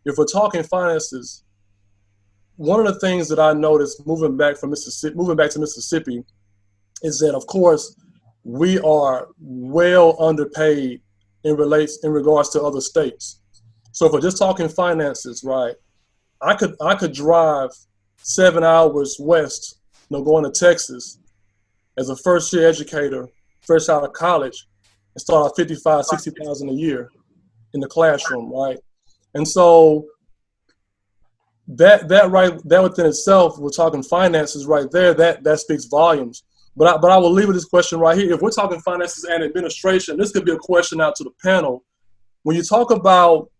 if we're talking finances, one of the things that I noticed moving back to Mississippi, is that, of course, we are well underpaid in regards to other states. So if we're just talking finances, right, I could drive 7 hours west, going to Texas as a first-year educator, fresh out of college, and start at $55,000, $60,000 a year in the classroom, right? And so that within itself, we're talking finances right there, that speaks volumes. But I will leave with this question right here. If we're talking finances and administration, this could be a question out to the panel. When you talk about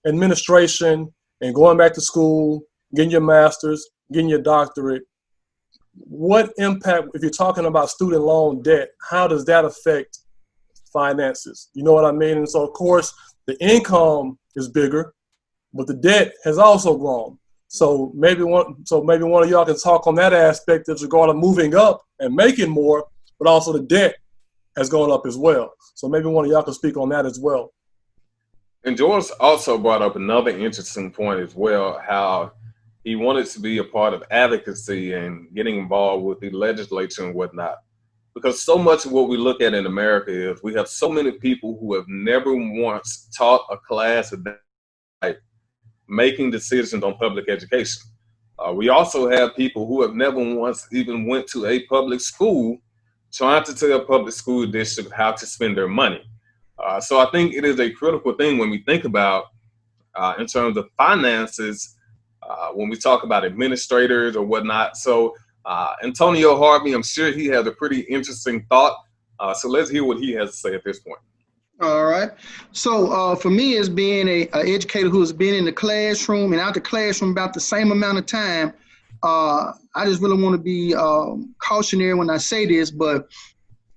administration and going back to school, getting your master's, getting your doctorate, what impact, if you're talking about student loan debt, how does that affect finances? You know what I mean? And so, of course, the income is bigger, but the debt has also grown. So maybe one of y'all can talk on that aspect as regard to moving up and making more, but also the debt has gone up as well. So maybe one of y'all can speak on that as well. And George also brought up another interesting point as well, how he wanted to be a part of advocacy and getting involved with the legislature and whatnot. Because so much of what we look at in America is we have so many people who have never once taught a class of like making decisions on public education. We also have people who have never once even went to a public school trying to tell a public school district how to spend their money. So I think it is a critical thing when we think about in terms of finances, when we talk about administrators or whatnot. So Antonio Harvey, I'm sure he has a pretty interesting thought. So let's hear what he has to say at this point. All right. So for me, as being an educator who has been in the classroom and out the classroom about the same amount of time, I just really want to be cautionary when I say this, but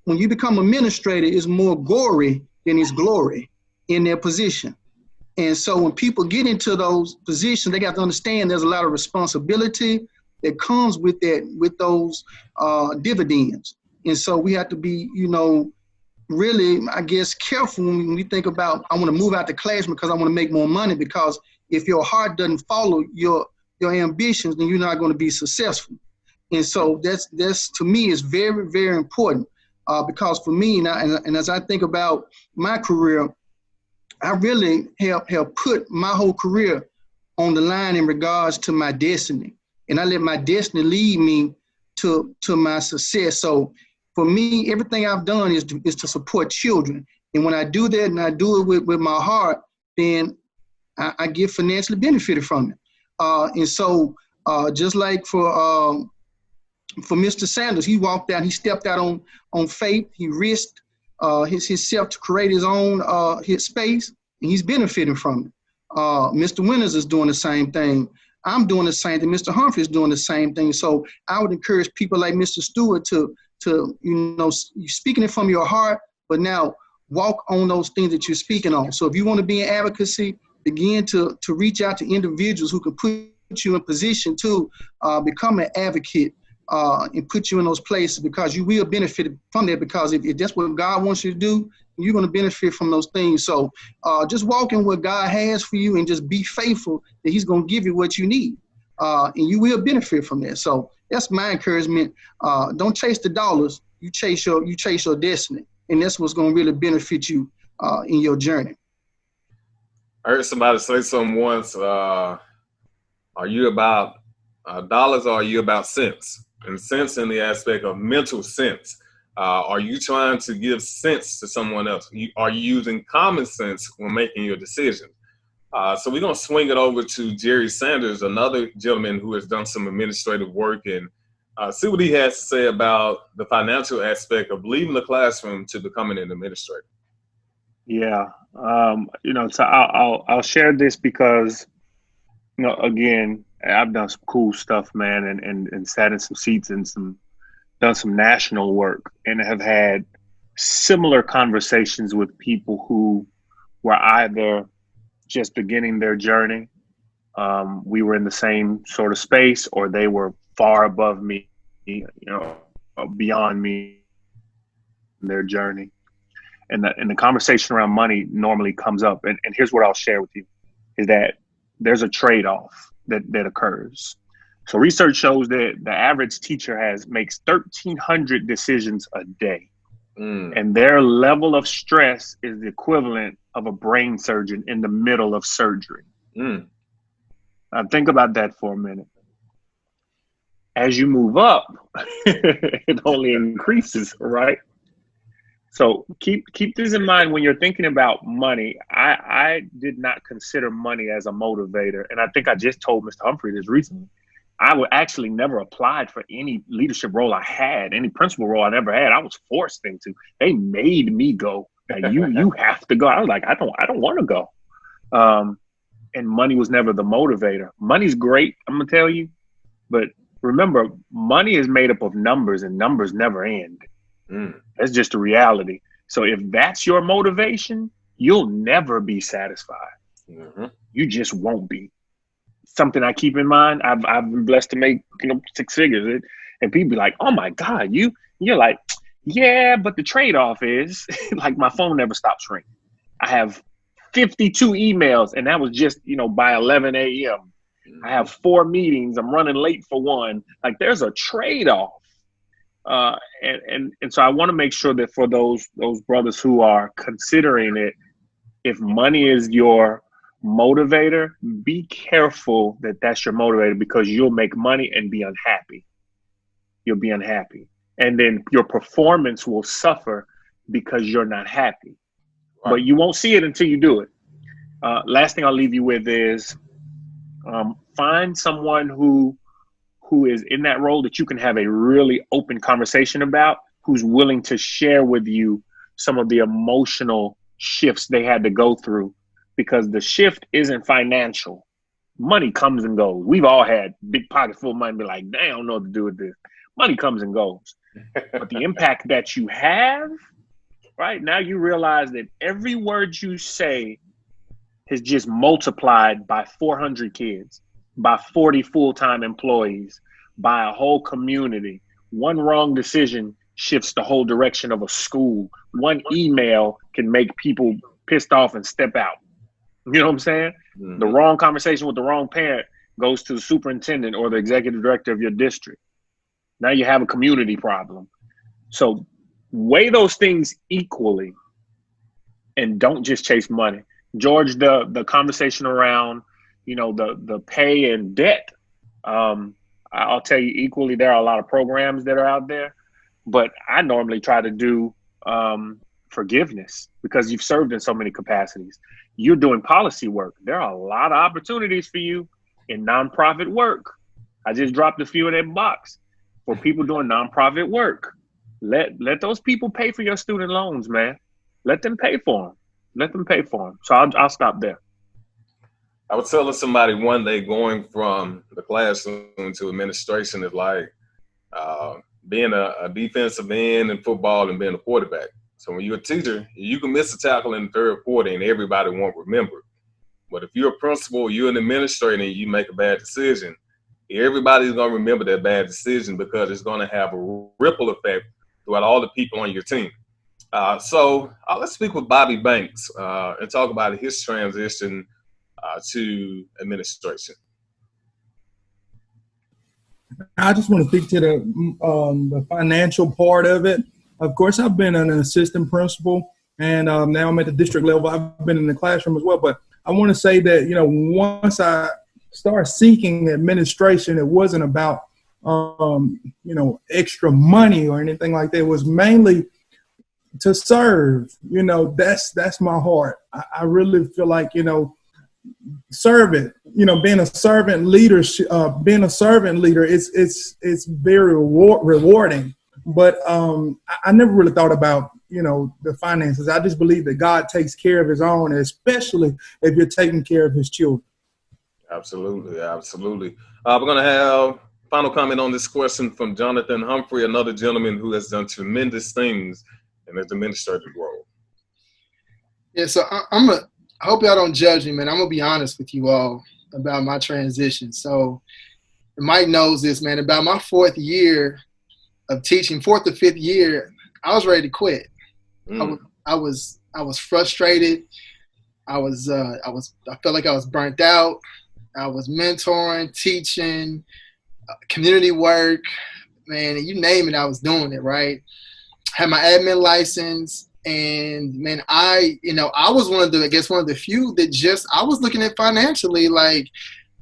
when you become administrator, it's more gory than it's glory in their position. And so when people get into those positions, they got to understand there's a lot of responsibility that comes with that, with those dividends. And so we have to be, really, I guess, careful when we think about, I want to move out the classroom because I want to make more money, because if your heart doesn't follow your ambitions, then you're not going to be successful. And so that's to me is very, very important because for me, and as I think about my career, I really have put my whole career on the line in regards to my destiny. And I let my destiny lead me to my success. So for me, everything I've done is to support children. And when I do that and I do it with my heart, then I get financially benefited from it. And so just like for Mr. Sanders, he walked out, he stepped out on faith, he risked himself to create his own his space, and he's benefiting from it. Mr. Winters is doing the same thing. I'm doing the same thing. Mr. Humphrey is doing the same thing. So I would encourage people like Mr. Stewart to you're speaking it from your heart, but now walk on those things that you're speaking on. So if you want to be in advocacy, begin to reach out to individuals who can put you in position to become an advocate and put you in those places, because you will benefit from that, because if that's what God wants you to do, you're going to benefit from those things. So just walk in what God has for you and just be faithful that he's going to give you what you need. And you will benefit from that. So that's my encouragement. Don't chase the dollars. You chase your destiny. And that's what's going to really benefit you in your journey. I heard somebody say something once, are you about dollars or are you about sense? And sense in the aspect of mental sense. Are you trying to give sense to someone else? Are you using common sense when making your decision? So we're going to swing it over to Jerry Sanders, another gentleman who has done some administrative work, and see what he has to say about the financial aspect of leaving the classroom to becoming an administrator. Yeah. So I'll share this because, again, I've done some cool stuff, man, and sat in some seats and done some national work, and have had similar conversations with people who were either just beginning their journey. We were in the same sort of space, or they were far above me, beyond me in their journey. And the conversation around money normally comes up. And here's what I'll share with you is that there's a trade-off that occurs. So research shows that the average teacher makes 1,300 decisions a day. And their level of stress is the equivalent of a brain surgeon in the middle of surgery. Now think about that for a minute. As you move up, it only increases, right? So keep this in mind when you're thinking about money. I did not consider money as a motivator. And I think I just told Mr. Humphrey this recently. I would actually never applied for any leadership role I had, any principal role I never had. I was forced into. They made me go. Like, you have to go. I was like, I don't want to go. And money was never the motivator. Money's great, I'm gonna tell you, but remember, money is made up of numbers, and numbers never end. That's just the reality. So if that's your motivation, you'll never be satisfied. You just won't be. Something I keep in mind. I've been blessed to make 6 figures, and people be like, "Oh my God, you're like, yeah," but the trade-off is like my phone never stops ringing. I have 52 emails, and that was just by 11 a.m. I have 4 meetings. I'm running late for one. Like, there's a trade-off, and so I want to make sure that for those brothers who are considering it, if money is your motivator, be careful that that's your motivator, because you'll make money and be unhappy. You'll be unhappy. And then your performance will suffer because you're not happy. Right. But you won't see it until you do it. Last thing I'll leave you with is find someone who is in that role that you can have a really open conversation about, who's willing to share with you some of the emotional shifts they had to go through. Because the shift isn't financial. Money comes and goes. We've all had big pockets full of money and be like, "Dang, I don't know what to do with this." Money comes and goes. But the impact that you have, right now, you realize that every word you say has just multiplied by 400 kids, by 40 full-time employees, by a whole community. One wrong decision shifts the whole direction of a school. One email can make people pissed off and step out. You know what I'm saying? The wrong conversation with the wrong parent goes to the superintendent or the executive director of your district. Now you have a community problem. So weigh those things equally and don't just chase money. George, the conversation around, the pay and debt, I'll tell you equally, there are a lot of programs that are out there, but I normally try to do forgiveness, because you've served in so many capacities. You're doing policy work. There are a lot of opportunities for you in nonprofit work. I just dropped a few in that box for people doing nonprofit work. Let those people pay for your student loans, man. Let them pay for them. Let them pay for them. So I'll stop there. I was telling somebody one day, going from the classroom to administration is like being a defensive end in football and being a quarterback. So when you're a teacher, you can miss a tackle in the third quarter and everybody won't remember. But if you're a principal, you're an administrator, and you make a bad decision, everybody's going to remember that bad decision, because it's going to have a ripple effect throughout all the people on your team. So let's speak with Bobby Banks and talk about his transition to administration. I just want to speak to the financial part of it. Of course, I've been an assistant principal, and now I'm at the district level. I've been in the classroom as well. But I want to say that, once I started seeking administration, it wasn't about, extra money or anything like that. It was mainly to serve. That's my heart. I really feel like, servant, being a servant leader, it's very rewarding. But I never really thought about, the finances. I just believe that God takes care of his own, especially if you're taking care of his children. Absolutely. Absolutely. We're going to have final comment on this question from Jonathan Humphrey, another gentleman who has done tremendous things in his administrative role. Yeah, so I hope y'all don't judge me, man. I'm going to be honest with you all about my transition. So Mike knows this, man. About my 4th year of teaching, 4th or 5th year, I was ready to quit. I was frustrated. I felt like I was burnt out. I was mentoring, teaching, community work, man, you name it, I was doing it, right? Had my admin license, and man, I was one of the few that just, I was looking at financially, like,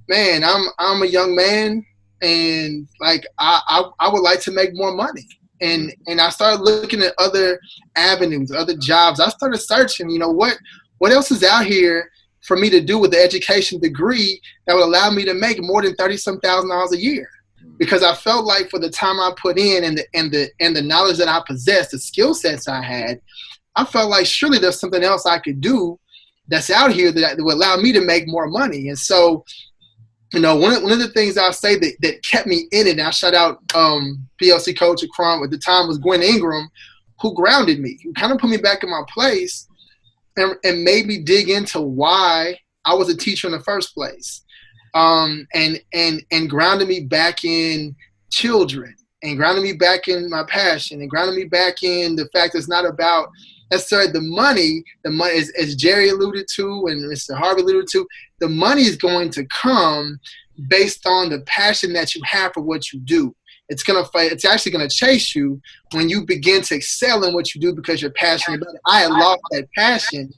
man, I'm a young man, and like I would like to make more money. And I started looking at other avenues, other jobs. I started searching, what else is out here for me to do with the education degree that would allow me to make more than $30,000 a year. Because I felt like for the time I put in and the knowledge that I possessed, the skill sets I had, I felt like surely there's something else I could do that's out here that would allow me to make more money. And so, one of the things I'll say that kept me in it, and I shout out PLC coach at Crum at the time, was Gwen Ingram, who grounded me, who kind of put me back in my place and made me dig into why I was a teacher in the first place. And grounded me back in children, and grounded me back in my passion, and grounded me back in the fact that it's not about necessarily the money. The money, as Jerry alluded to and Mr. Harvey alluded to, the money is going to come based on the passion that you have for what you do. It's actually gonna chase you when you begin to excel in what you do because you're passionate about it. I had lost that passion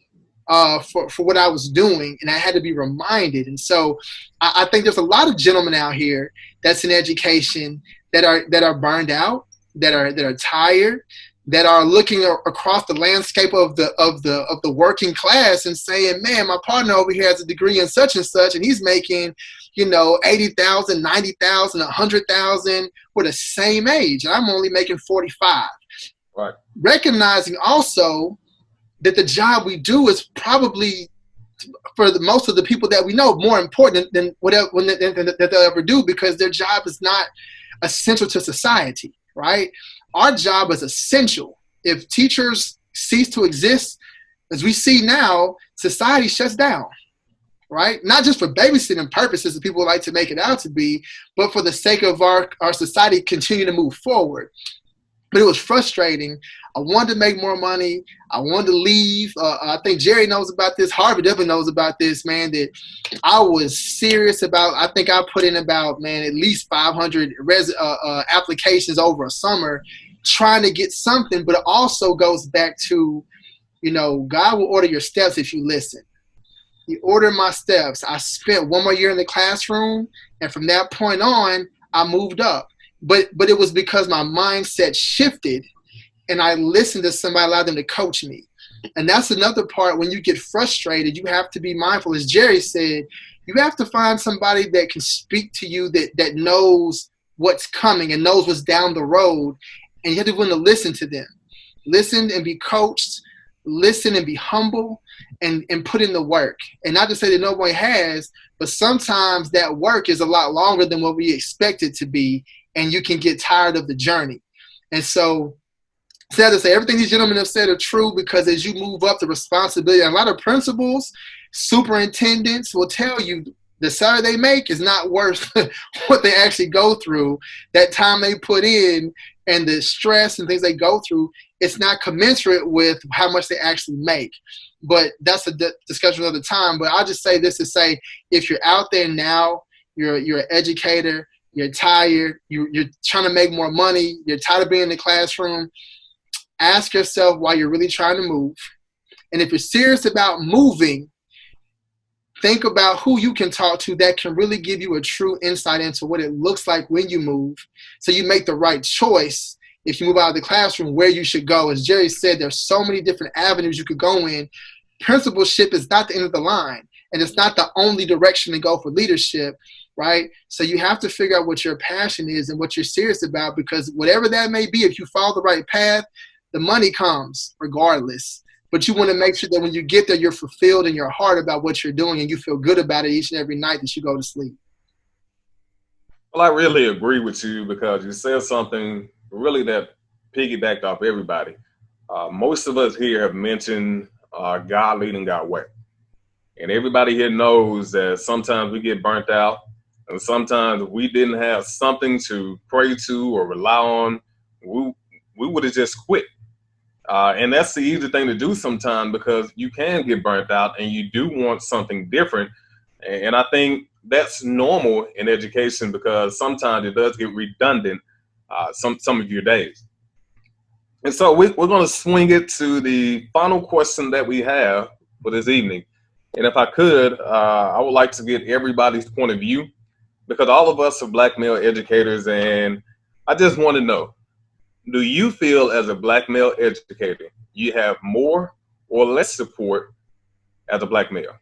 for what I was doing, and I had to be reminded. And so I think there's a lot of gentlemen out here that's in education that are burned out, that are tired, that are looking across the landscape of the working class and saying, man, my partner over here has a degree in such and such, and he's making, $80,000, $90,000, $100,000. We're the same age, and I'm only making 45. Right. Recognizing also that the job we do is probably, for most of the people that we know, more important than whatever that they'll ever do, because their job is not essential to society, right? Our job is essential. If teachers cease to exist, as we see now, society shuts down, right? Not just for babysitting purposes that people like to make it out to be, but for the sake of our society continue to move forward. But it was frustrating. I wanted to make more money. I wanted to leave. I think Jerry knows about this. Harvey definitely knows about this, man, that I was serious about. I think I put in about, man, at least 500 applications over a summer trying to get something. But it also goes back to, God will order your steps if you listen. He ordered my steps. I spent one more year in the classroom, and from that point on, I moved up. But it was because my mindset shifted, and I listened to somebody, allowed them to coach me. And that's another part. When you get frustrated, you have to be mindful. As Jerry said, you have to find somebody that can speak to you, that knows what's coming and knows what's down the road. And you have to be willing to listen to them. Listen and be coached. Listen and be humble, and put in the work. And not to say that nobody has, but sometimes that work is a lot longer than what we expect it to be, and you can get tired of the journey. And so, sad to say, everything these gentlemen have said are true, because as you move up the responsibility, and a lot of principals, superintendents will tell you the salary they make is not worth what they actually go through. That time they put in and the stress and things they go through, it's not commensurate with how much they actually make. But that's a discussion another time. But I'll just say this to say, if you're out there now, you're an educator, you're tired, you're trying to make more money, you're tired of being in the classroom, ask yourself why you're really trying to move. And if you're serious about moving, think about who you can talk to that can really give you a true insight into what it looks like when you move, so you make the right choice if you move out of the classroom, where you should go. As Jerry said, there's so many different avenues you could go in. Principalship is not the end of the line, and it's not the only direction to go for leadership, right? So you have to figure out what your passion is and what you're serious about, because whatever that may be, if you follow the right path, the money comes regardless. But you want to make sure that when you get there, you're fulfilled in your heart about what you're doing, and you feel good about it each and every night that you go to sleep. Well, I really agree with you, because you said something really that piggybacked off everybody. Most of us here have mentioned God leading our way. And everybody here knows that sometimes we get burnt out, and sometimes we didn't have something to pray to or rely on. We would have just quit. And that's the easy thing to do sometimes, because you can get burnt out and you do want something different. And I think that's normal in education because sometimes it does get redundant some of your days. And so we're going to swing it to the final question that we have for this evening. And if I could, I would like to get everybody's point of view because all of us are Black male educators. And I just want to know, do you feel as a Black male educator, you have more or less support as a Black male?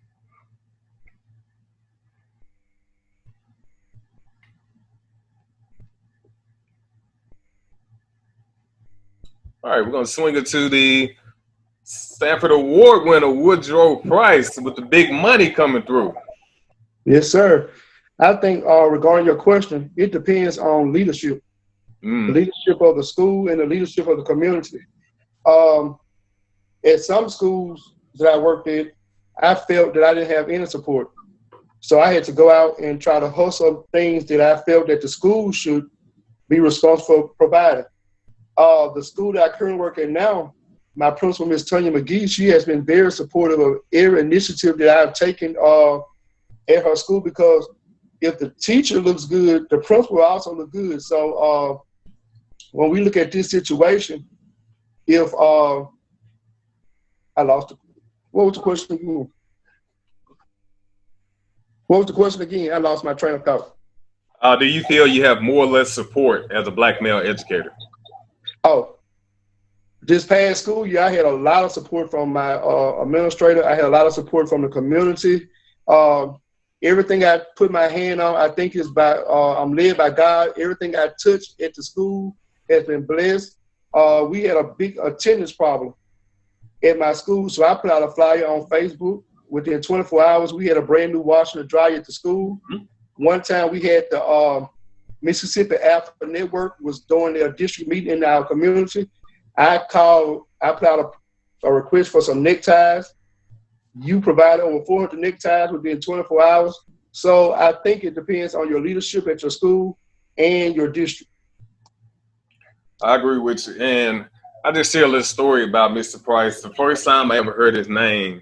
All right, we're going to swing it to the Stanford Award winner, Woodrow Price, with the big money coming through. Yes, sir. I think regarding your question, it depends on leadership, the leadership of the school and the leadership of the community. At some schools that I worked at, I felt that I didn't have any support. So I had to go out and try to hustle things that I felt that the school should be responsible for providing. The school that I currently work at now, my principal, Ms. Tanya McGee, she has been very supportive of every initiative that I've taken at her school because if the teacher looks good, the principal also look good. So when we look at this situation, if I lost it. What was the question again? What was the question again? I lost my train of thought. Do you feel you have more or less support as a Black male educator? Oh, this past school year, I had a lot of support from my administrator. I had a lot of support from the community. Everything I put my hand on, I think is by, I'm led by God. Everything I touched at the school has been blessed. We had a big attendance problem at my school, so I put out a flyer on Facebook. Within 24 hours, we had a brand new washer and dryer at the school. One time we had the Mississippi Africa Network was doing their district meeting in our community. I put out a request for some neckties. You provided over 400 neckties within 24 hours. So I think it depends on your leadership at your school and your district. I agree with you. And I just share a little story about Mr. Price. The first time I ever heard his name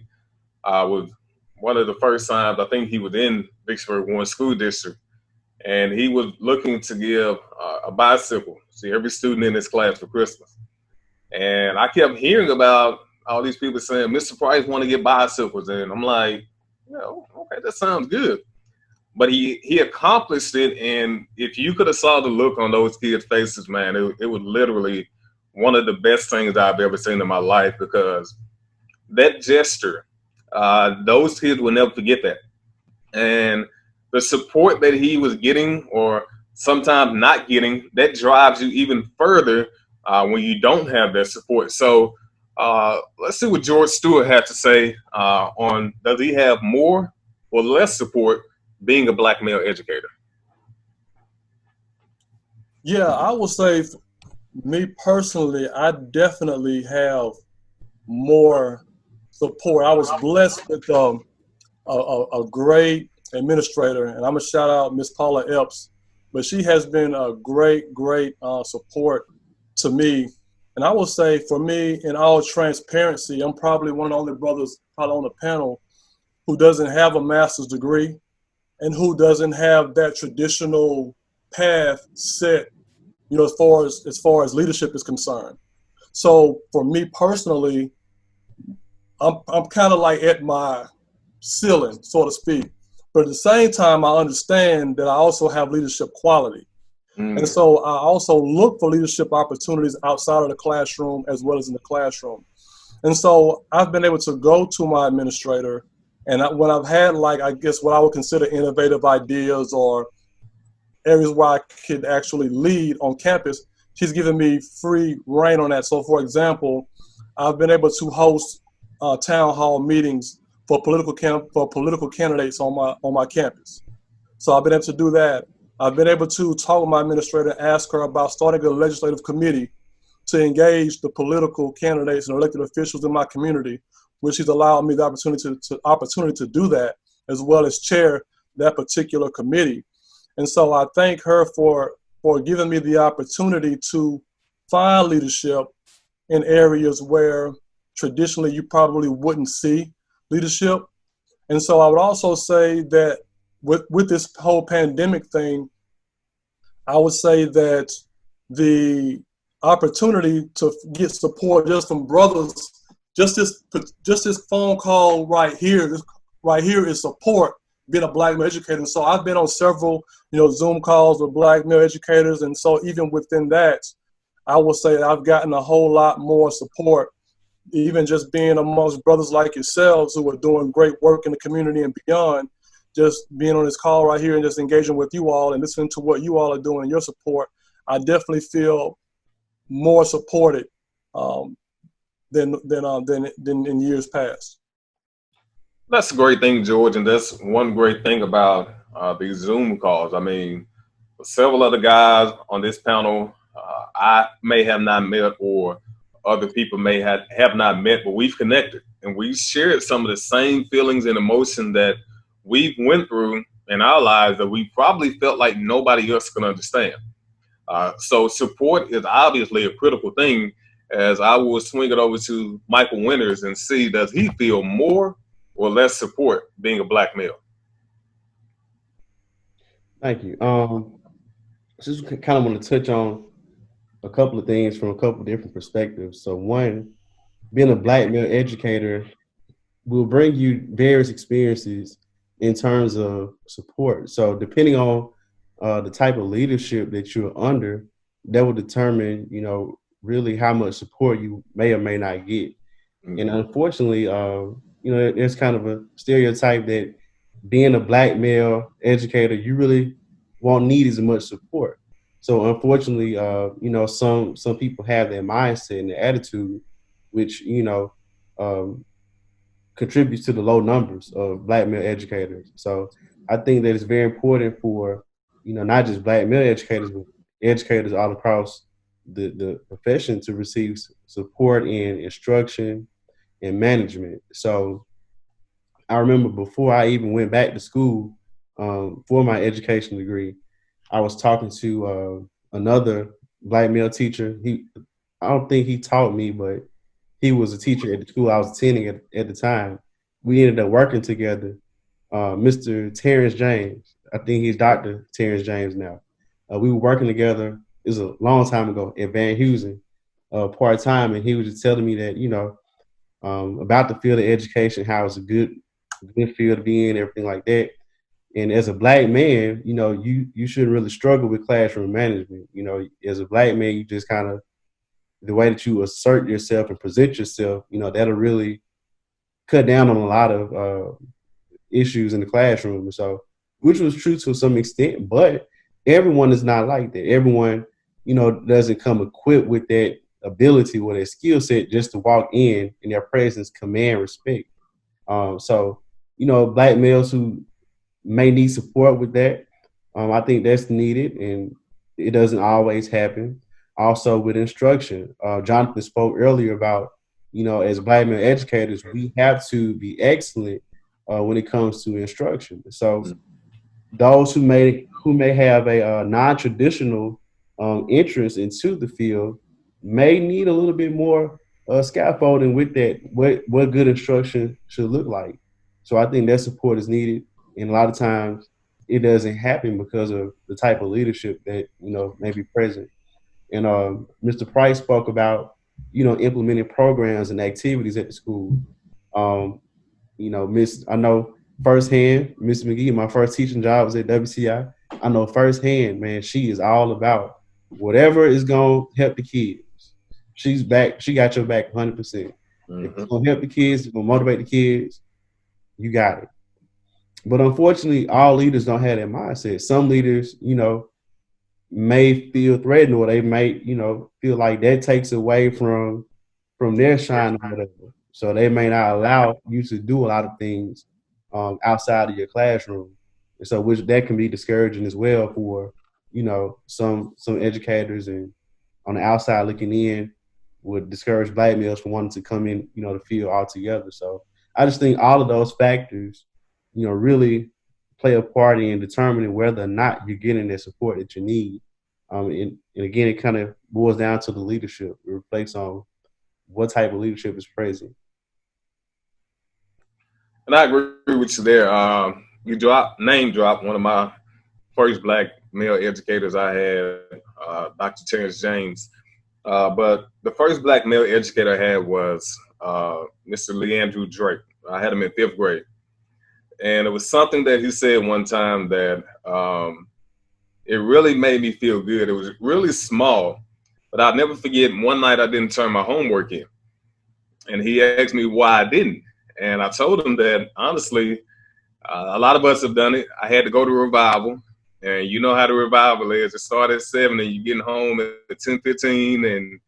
was one of the first times I think he was in Vicksburg Warren School District. And he was looking to give a bicycle to every student in his class for Christmas. And I kept hearing about all these people saying, Mr. Price want to get bicycles. And I'm like, yeah, okay, that sounds good. But he accomplished it. And if you could have saw the look on those kids' faces, man, it was literally one of the best things I've ever seen in my life because that gesture, those kids will never forget that. And the support that he was getting or sometimes not getting, that drives you even further when you don't have that support. So let's see what George Stewart had to say on does he have more or less support being a Black male educator? Yeah, I would say, me personally, I definitely have more support. I was blessed with a great administrator, and I'm gonna shout out Miss Paula Epps, but she has been a great support to me. And I will say, for me, in all transparency, I'm probably one of the only brothers probably on the panel who doesn't have a master's degree and who doesn't have that traditional path set, you know, as far as leadership is concerned. So for me personally, I'm kind of like at my ceiling, so to speak. But at the same time, I understand that I also have leadership quality. And so I also look for leadership opportunities outside of the classroom as well as in the classroom. And so I've been able to go to my administrator, and when I've had, like, I guess what I would consider innovative ideas or areas where I could actually lead on campus, she's given me free reign on that. So for example, I've been able to host town hall meetings for political candidates on my campus. So I've been able to do that. I've been able to talk with my administrator and ask her about starting a legislative committee to engage the political candidates and elected officials in my community, which she's allowed me the opportunity to do that, as well as chair that particular committee. And so I thank her for giving me the opportunity to find leadership in areas where traditionally you probably wouldn't see leadership. And so I would also say that with this whole pandemic thing, I would say that the opportunity to get support just from brothers, just this phone call right here is support, being a black male educator. And so I've been on several, Zoom calls with black male educators. And so even within that, I will say that I've gotten a whole lot more support, even just being amongst brothers like yourselves who are doing great work in the community and beyond. Just being on this call right here and just engaging with you all and listening to what you all are doing and your support, I definitely feel more supported than in years past. That's a great thing, George, and that's one great thing about these Zoom calls. I mean, several other guys on this panel I may have not met, or other people may have not met, but we've connected and we've shared some of the same feelings and emotion that we've went through in our lives that we probably felt like nobody else can understand. So support is obviously a critical thing, as I will swing it over to Mychal Winters and see, does he feel more or less support being a black male? Thank you. Just kind of want to touch on a couple of things from a couple of different perspectives. So one, being a black male educator will bring you various experiences in terms of support. So depending on the type of leadership that you're under, that will determine, really how much support you may or may not get. Mm-hmm. And unfortunately, there's kind of a stereotype that being a black male educator, you really won't need as much support. So unfortunately, some people have their mindset and their attitude, which, contributes to the low numbers of black male educators. So I think that it's very important for, not just black male educators, but educators all across the profession to receive support in instruction and management. So I remember before I even went back to school for my education degree, I was talking to another black male teacher. I don't think he taught me, but he was a teacher at the school I was attending at the time. We ended up working together. Mr. Terrence James, I think he's Dr. Terrence James now. We were working together. It was a long time ago at Van Heusen, part-time, and he was just telling me that, about the field of education, how it's a good field to be in, everything like that. And as a black man, you shouldn't really struggle with classroom management. As a black man, you just kind of, the way that you assert yourself and present yourself, that'll really cut down on a lot of issues in the classroom. So, which was true to some extent, but everyone is not like that. Everyone, doesn't come equipped with that ability or that skill set just to walk in their presence, command respect. So, black males who may need support with that, I think that's needed, and it doesn't always happen. Also with instruction, Jonathan spoke earlier about, as black male educators, we have to be excellent when it comes to instruction. So those who may have a non-traditional entrance into the field may need a little bit more scaffolding with that, what good instruction should look like. So I think that support is needed, and a lot of times it doesn't happen because of the type of leadership that may be present. And Mr. Price spoke about, implementing programs and activities at the school. I know firsthand, Miss McGee, my first teaching job was at WCI. I know firsthand, man, she is all about whatever is going to help the kids. She's back. She got your back 100%. Mm-hmm. If it's going to help the kids, it's going to motivate the kids, you got it. But unfortunately, all leaders don't have that mindset. Some leaders, may feel threatened, or they may, feel like that takes away from their shine or whatever. So they may not allow you to do a lot of things outside of your classroom. And so which that can be discouraging as well for, some educators, and on the outside looking in would discourage black males from wanting to come in, the field altogether. So I just think all of those factors, really play a part in determining whether or not you're getting the support that you need. And again, it kind of boils down to the leadership. It reflects on what type of leadership is present. And I agree with you there. you name drop one of my first black male educators I had, Dr. Terrence James. But the first black male educator I had was Mr. Leandrew Drake. I had him in 5th grade. And it was something that he said one time that it really made me feel good. It was really small, but I'll never forget one night I didn't turn my homework in. And he asked me why I didn't. And I told him that, honestly, a lot of us have done it. I had to go to revival. And you know how the revival is. It started at 7 and you're getting home at 10:15, and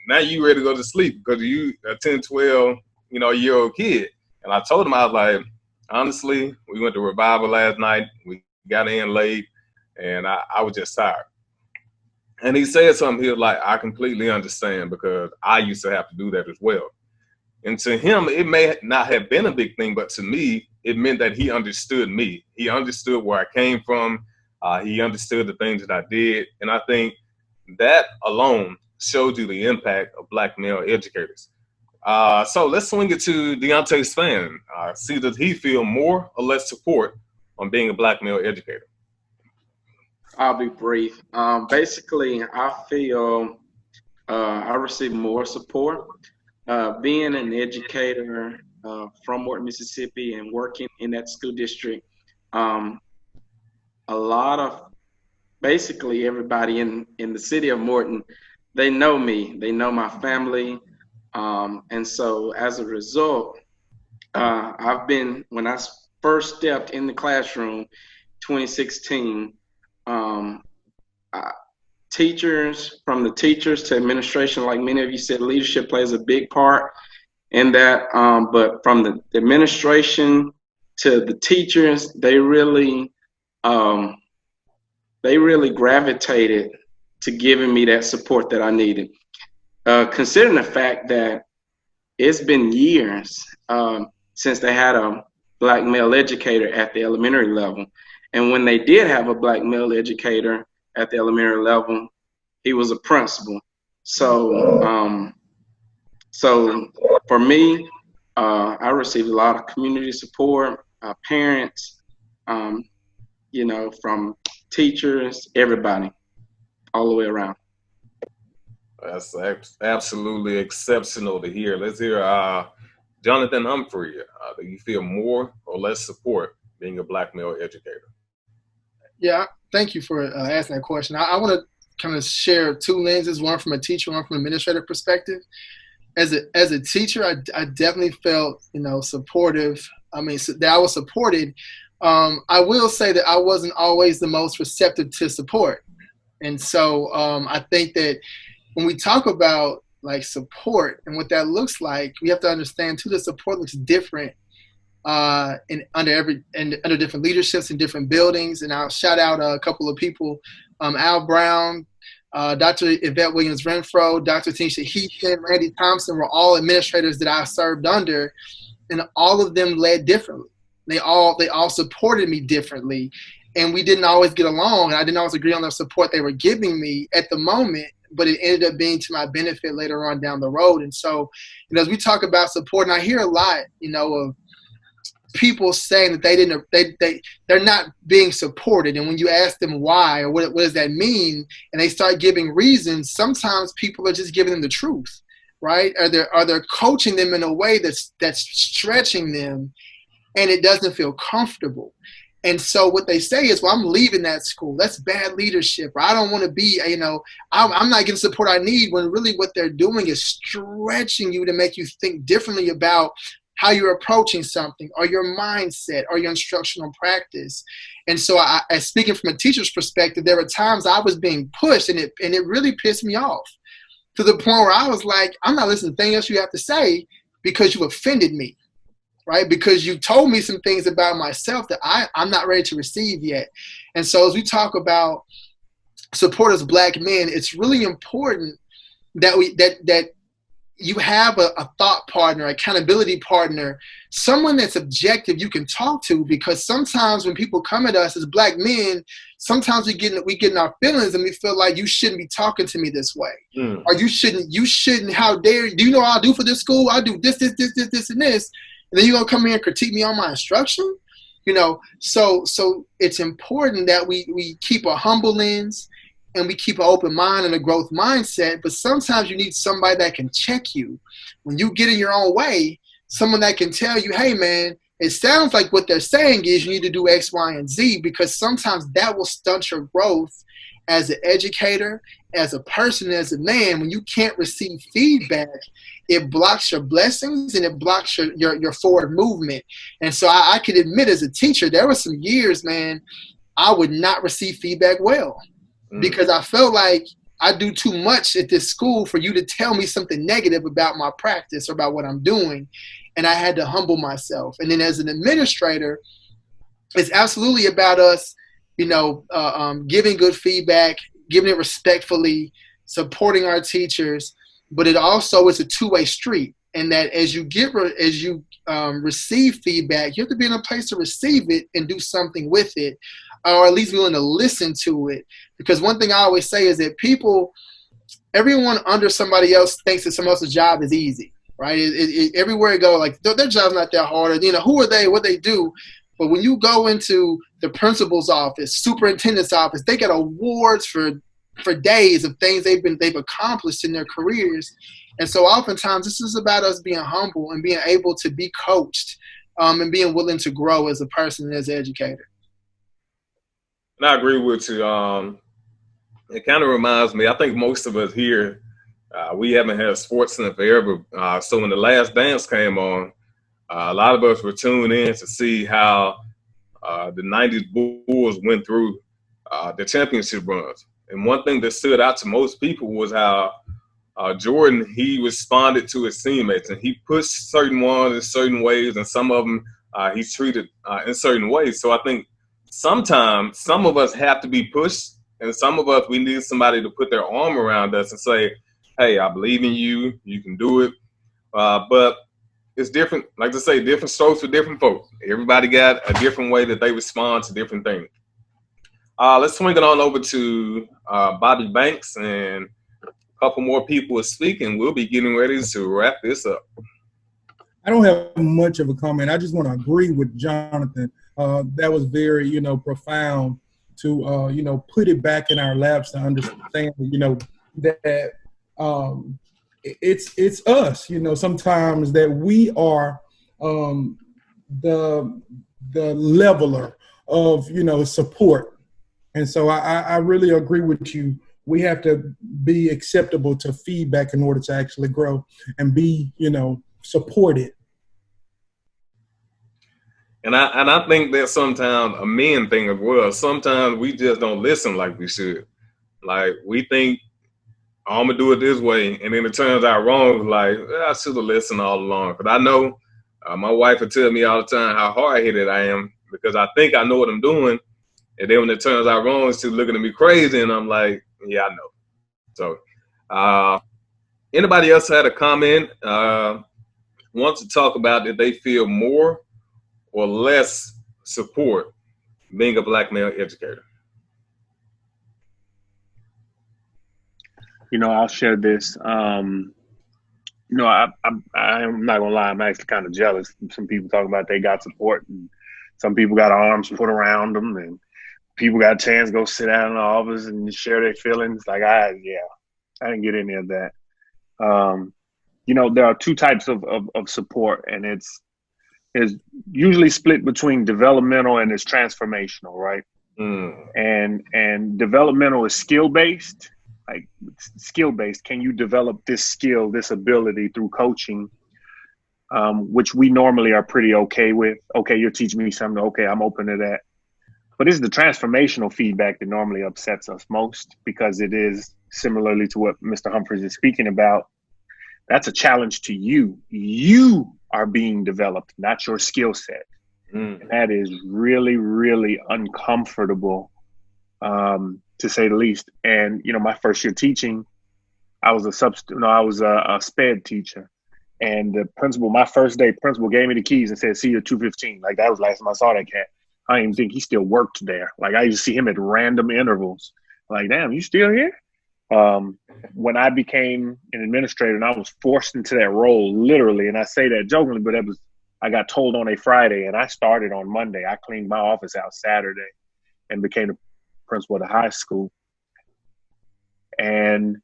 now you ready to go to sleep because you a 10, 12, year-old kid. And I told him, I was like, honestly, we went to revival last night. We got in late, and I was just tired. And he said something, he was like, I completely understand because I used to have to do that as well. And to him, it may not have been a big thing, but to me, it meant that he understood me. He understood where I came from. He understood the things that I did. And I think that alone showed you the impact of black male educators. So let's swing it to Deontay's fan. See, does he feel more or less support on being a black male educator? I'll be brief. Basically, I feel I receive more support. Being an educator from Morton, Mississippi, and working in that school district, a lot of basically everybody in the city of Morton, they know me, they know my family, and so as a result, when I first stepped in the classroom, 2016, teachers, from the teachers to administration, like many of you said, leadership plays a big part in that. But from the administration to the teachers, they really gravitated to giving me that support that I needed. Considering the fact that it's been years since they had a black male educator at the elementary level. And when they did have a black male educator at the elementary level, he was a principal. So for me, I received a lot of community support, parents, from teachers, everybody, all the way around. That's absolutely exceptional to hear. Let's hear Jonathan Humphrey. Do you feel more or less support being a black male educator? Yeah, thank you for asking that question. I want to kind of share two lenses, one from a teacher, one from an administrative perspective. As a teacher, I definitely felt, supportive. That I was supported. I will say that I wasn't always the most receptive to support. And so I think that when we talk about like support and what that looks like, we have to understand too that support looks different under different leaderships in different buildings. And I'll shout out a couple of people, Al Brown, Dr. Yvette Williams-Renfro, Dr. Tanisha Heaton, Randy Thompson were all administrators that I served under, and all of them led differently. They all supported me differently, and we didn't always get along, and I didn't always agree on the support they were giving me at the moment, but it ended up being to my benefit later on down the road. And so, as we talk about support, and I hear a lot, of people saying that they're not being supported, and when you ask them why or what does that mean, and they start giving reasons, sometimes people are just giving them the truth, right? Or they're coaching them in a way that's stretching them, and it doesn't feel comfortable. And so what they say is, well, I'm leaving that school. That's bad leadership. Or I don't want to be, I'm not getting support I need, when really what they're doing is stretching you to make you think differently about how you're approaching something, or your mindset, or your instructional practice. And so as speaking from a teacher's perspective, there were times I was being pushed, and it really pissed me off to the point where I was like, I'm not listening to anything else you have to say because you offended me, right? Because you told me some things about myself that I'm not ready to receive yet. And so as we talk about support as black men, it's really important that you have a thought partner, accountability partner, someone that's objective you can talk to, because sometimes when people come at us as black men, sometimes we get in our feelings and we feel like you shouldn't be talking to me this way. Or you shouldn't, how dare you? Do you know what I'll do for this school? I'll do this, and this. And then you're going to come here and critique me on my instruction? So it's important that we keep a humble lens and we keep an open mind and a growth mindset. But sometimes you need somebody that can check you when you get in your own way. Someone that can tell you, hey man, it sounds like what they're saying is you need to do X, Y, and Z, because sometimes that will stunt your growth as an educator, as a person, as a man. When you can't receive feedback, it blocks your blessings and it blocks your forward movement. And so I can admit, as a teacher, there were some years, man, I would not receive feedback well because I felt like I do too much at this school for you to tell me something negative about my practice or about what I'm doing. And I had to humble myself. And then as an administrator, it's absolutely about us, giving good feedback, giving it respectfully, supporting our teachers. But it also is a two-way street. And that as you receive feedback, you have to be in a place to receive it and do something with it, or at least willing to listen to it. Because one thing I always say is that everyone under somebody else thinks that someone else's job is easy, right? Everywhere you go, like their job's not that hard. Who are they? What they do? But when you go into the principal's office, superintendent's office, they get awards for days of things they've accomplished in their careers. And so oftentimes this is about us being humble and being able to be coached and being willing to grow as a person and as an educator. And I agree with you. It kind of reminds me, I think most of us here, we haven't had sports in forever. So when The Last Dance came on, a lot of us were tuned in to see how the 90s Bulls went through the championship runs. And one thing that stood out to most people was how Jordan, he responded to his teammates, and he pushed certain ones in certain ways, and some of them he treated in certain ways. So I think sometimes some of us have to be pushed, and some of us, we need somebody to put their arm around us and say, hey, I believe in you, you can do it. But it's different, like I say, different strokes for different folks. Everybody got a different way that they respond to different things. Let's swing it on over to Bobby Banks, and a couple more people are speaking. We'll be getting ready to wrap this up. I don't have much of a comment. I just want to agree with Jonathan. That was very, profound to, put it back in our laps to understand, that it's us, sometimes that we are the leveler of, support. And so I really agree with you. We have to be acceptable to feedback in order to actually grow and be, supported. And I think that's sometimes a men thing as well. Sometimes we just don't listen like we should. Like we think, I'm going to do it this way. And then it turns out wrong. Like, I should have listened all along. But I know my wife would tell me all the time how hard-headed I am because I think I know what I'm doing. And then when it turns out wrong, she's looking at me crazy. And I'm like, yeah, I know. So anybody else had a comment, wants to talk about that they feel more or less support being a Black male educator? I'll share this. I'm not gonna lie. I'm actually kind of jealous. Some people talk about they got support, and some people got arms put around them, and people got a chance to go sit down in the office and share their feelings. Like I didn't get any of that. There are two types of support, and it's usually split between developmental and it's transformational, right? And developmental is skill-based. Like skill-based, can you develop this skill, this ability through coaching, which we normally are pretty okay with. Okay, you're teaching me something. Okay, I'm open to that. But it's the transformational feedback that normally upsets us most because it is similarly to what Mr. Humphreys is speaking about. That's a challenge to you. You are being developed, not your skill set. And that is really, really uncomfortable, to say the least. And, my first year teaching, I was a SPED teacher. And the principal, my first day, principal gave me the keys and said, see you at 2:15. Like, that was the last time I saw that cat. I didn't even think he still worked there. Like, I used to see him at random intervals. Like, damn, you still here? When I became an administrator and I was forced into that role, literally, and I say that jokingly, but I got told on a Friday, and I started on Monday. I cleaned my office out Saturday and became the principal of the high school. And,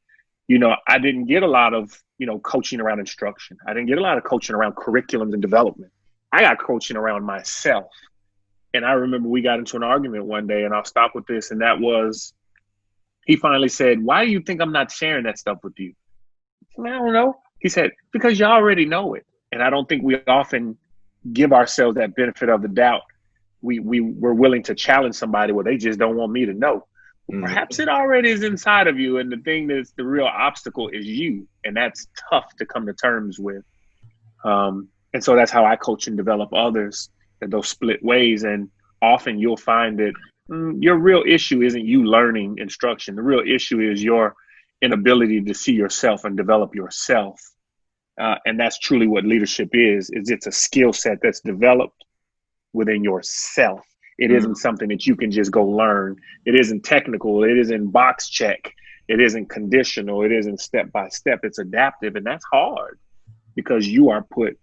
I didn't get a lot of, coaching around instruction. I didn't get a lot of coaching around curriculums and development. I got coaching around myself. And I remember we got into an argument one day, and I'll stop with this. And that was, he finally said, "Why do you think I'm not sharing that stuff with you?" I mean, I don't know. He said, "Because you already know it." And I don't think we often give ourselves that benefit of the doubt. We're willing to challenge somebody where they just don't want me to know. Perhaps it already is inside of you, and the thing that's the real obstacle is you, and that's tough to come to terms with. And so that's how I coach and develop others, in those split ways. And often you'll find that your real issue isn't you learning instruction. The real issue is your inability to see yourself and develop yourself. And that's truly what leadership is it's a skill set that's developed within yourself. It isn't something that you can just go learn. It isn't technical. It isn't box check. It isn't conditional. It isn't step by step. It's adaptive. And that's hard because you are put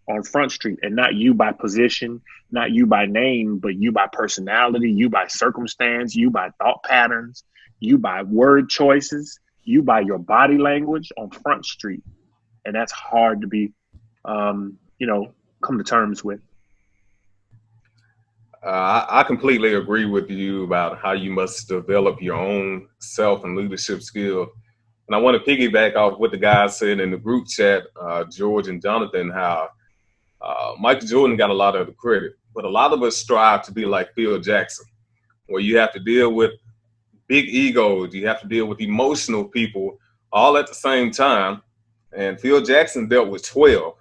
on Front Street, and not you by position, not you by name, but you by personality, you by circumstance, you by thought patterns, you by word choices, you by your body language on Front Street. And that's hard to be, come to terms with. I completely agree with you about how you must develop your own self and leadership skill. And I want to piggyback off what the guys said in the group chat, George and Jonathan, how Michael Jordan got a lot of the credit, but a lot of us strive to be like Phil Jackson, where you have to deal with big egos, you have to deal with emotional people all at the same time. And Phil Jackson dealt with 12.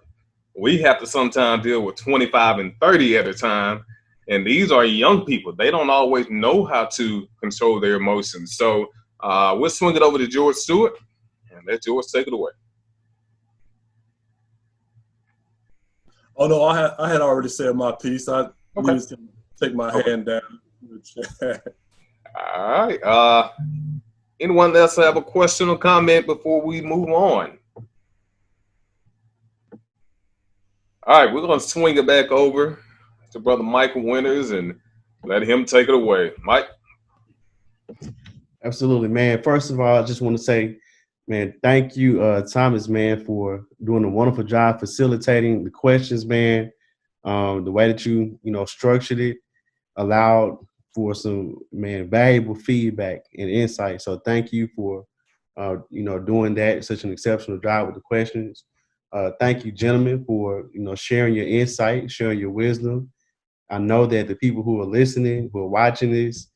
We have to sometimes deal with 25 and 30 at a time. And these are young people. They don't always know how to control their emotions. So we'll swing it over to George Stewart and let George take it away. Oh, no, I had already said my piece. I needed to take my hand down. All right. Anyone else have a question or comment before we move on? All right, we're going to swing it back over to Brother Mychal Winters and let him take it away. Mike? Absolutely, man. First of all, I just want to say, man, thank you, Thomas, man, for doing a wonderful job facilitating the questions, man. The way that you structured it allowed for some, man, valuable feedback and insight. So thank you for, doing that. Such an exceptional job with the questions. Thank you, gentlemen, for, sharing your insight, sharing your wisdom. I know that the people who are listening, who are watching this,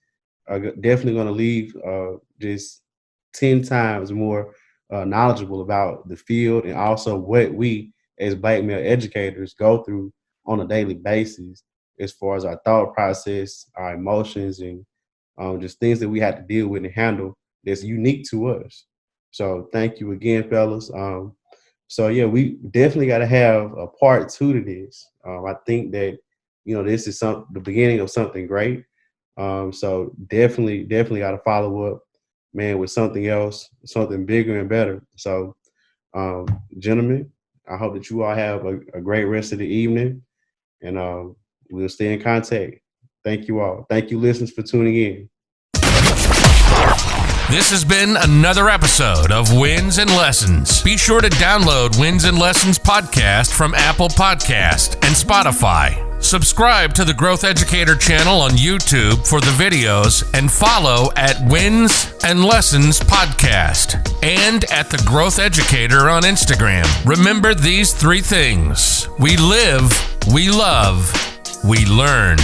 are definitely going to leave just 10 times more knowledgeable about the field and also what we as Black male educators go through on a daily basis as far as our thought process, our emotions, and just things that we have to deal with and handle that's unique to us. So thank you again, fellas. So, yeah, we definitely got to have a part 2 to this. I think that, this is the beginning of something great. So definitely got to follow up, man, with something else, something bigger and better. So, gentlemen, I hope that you all have a great rest of the evening, and we'll stay in contact. Thank you all. Thank you, listeners, for tuning in. This has been another episode of Wins and Lessons. Be sure to download Wins and Lessons podcast from Apple Podcast and Spotify. Subscribe to the Growth Educator channel on YouTube for the videos and follow at Wins and Lessons Podcast and at the Growth Educator on Instagram. Remember these 3 things: we live, we love, we learn.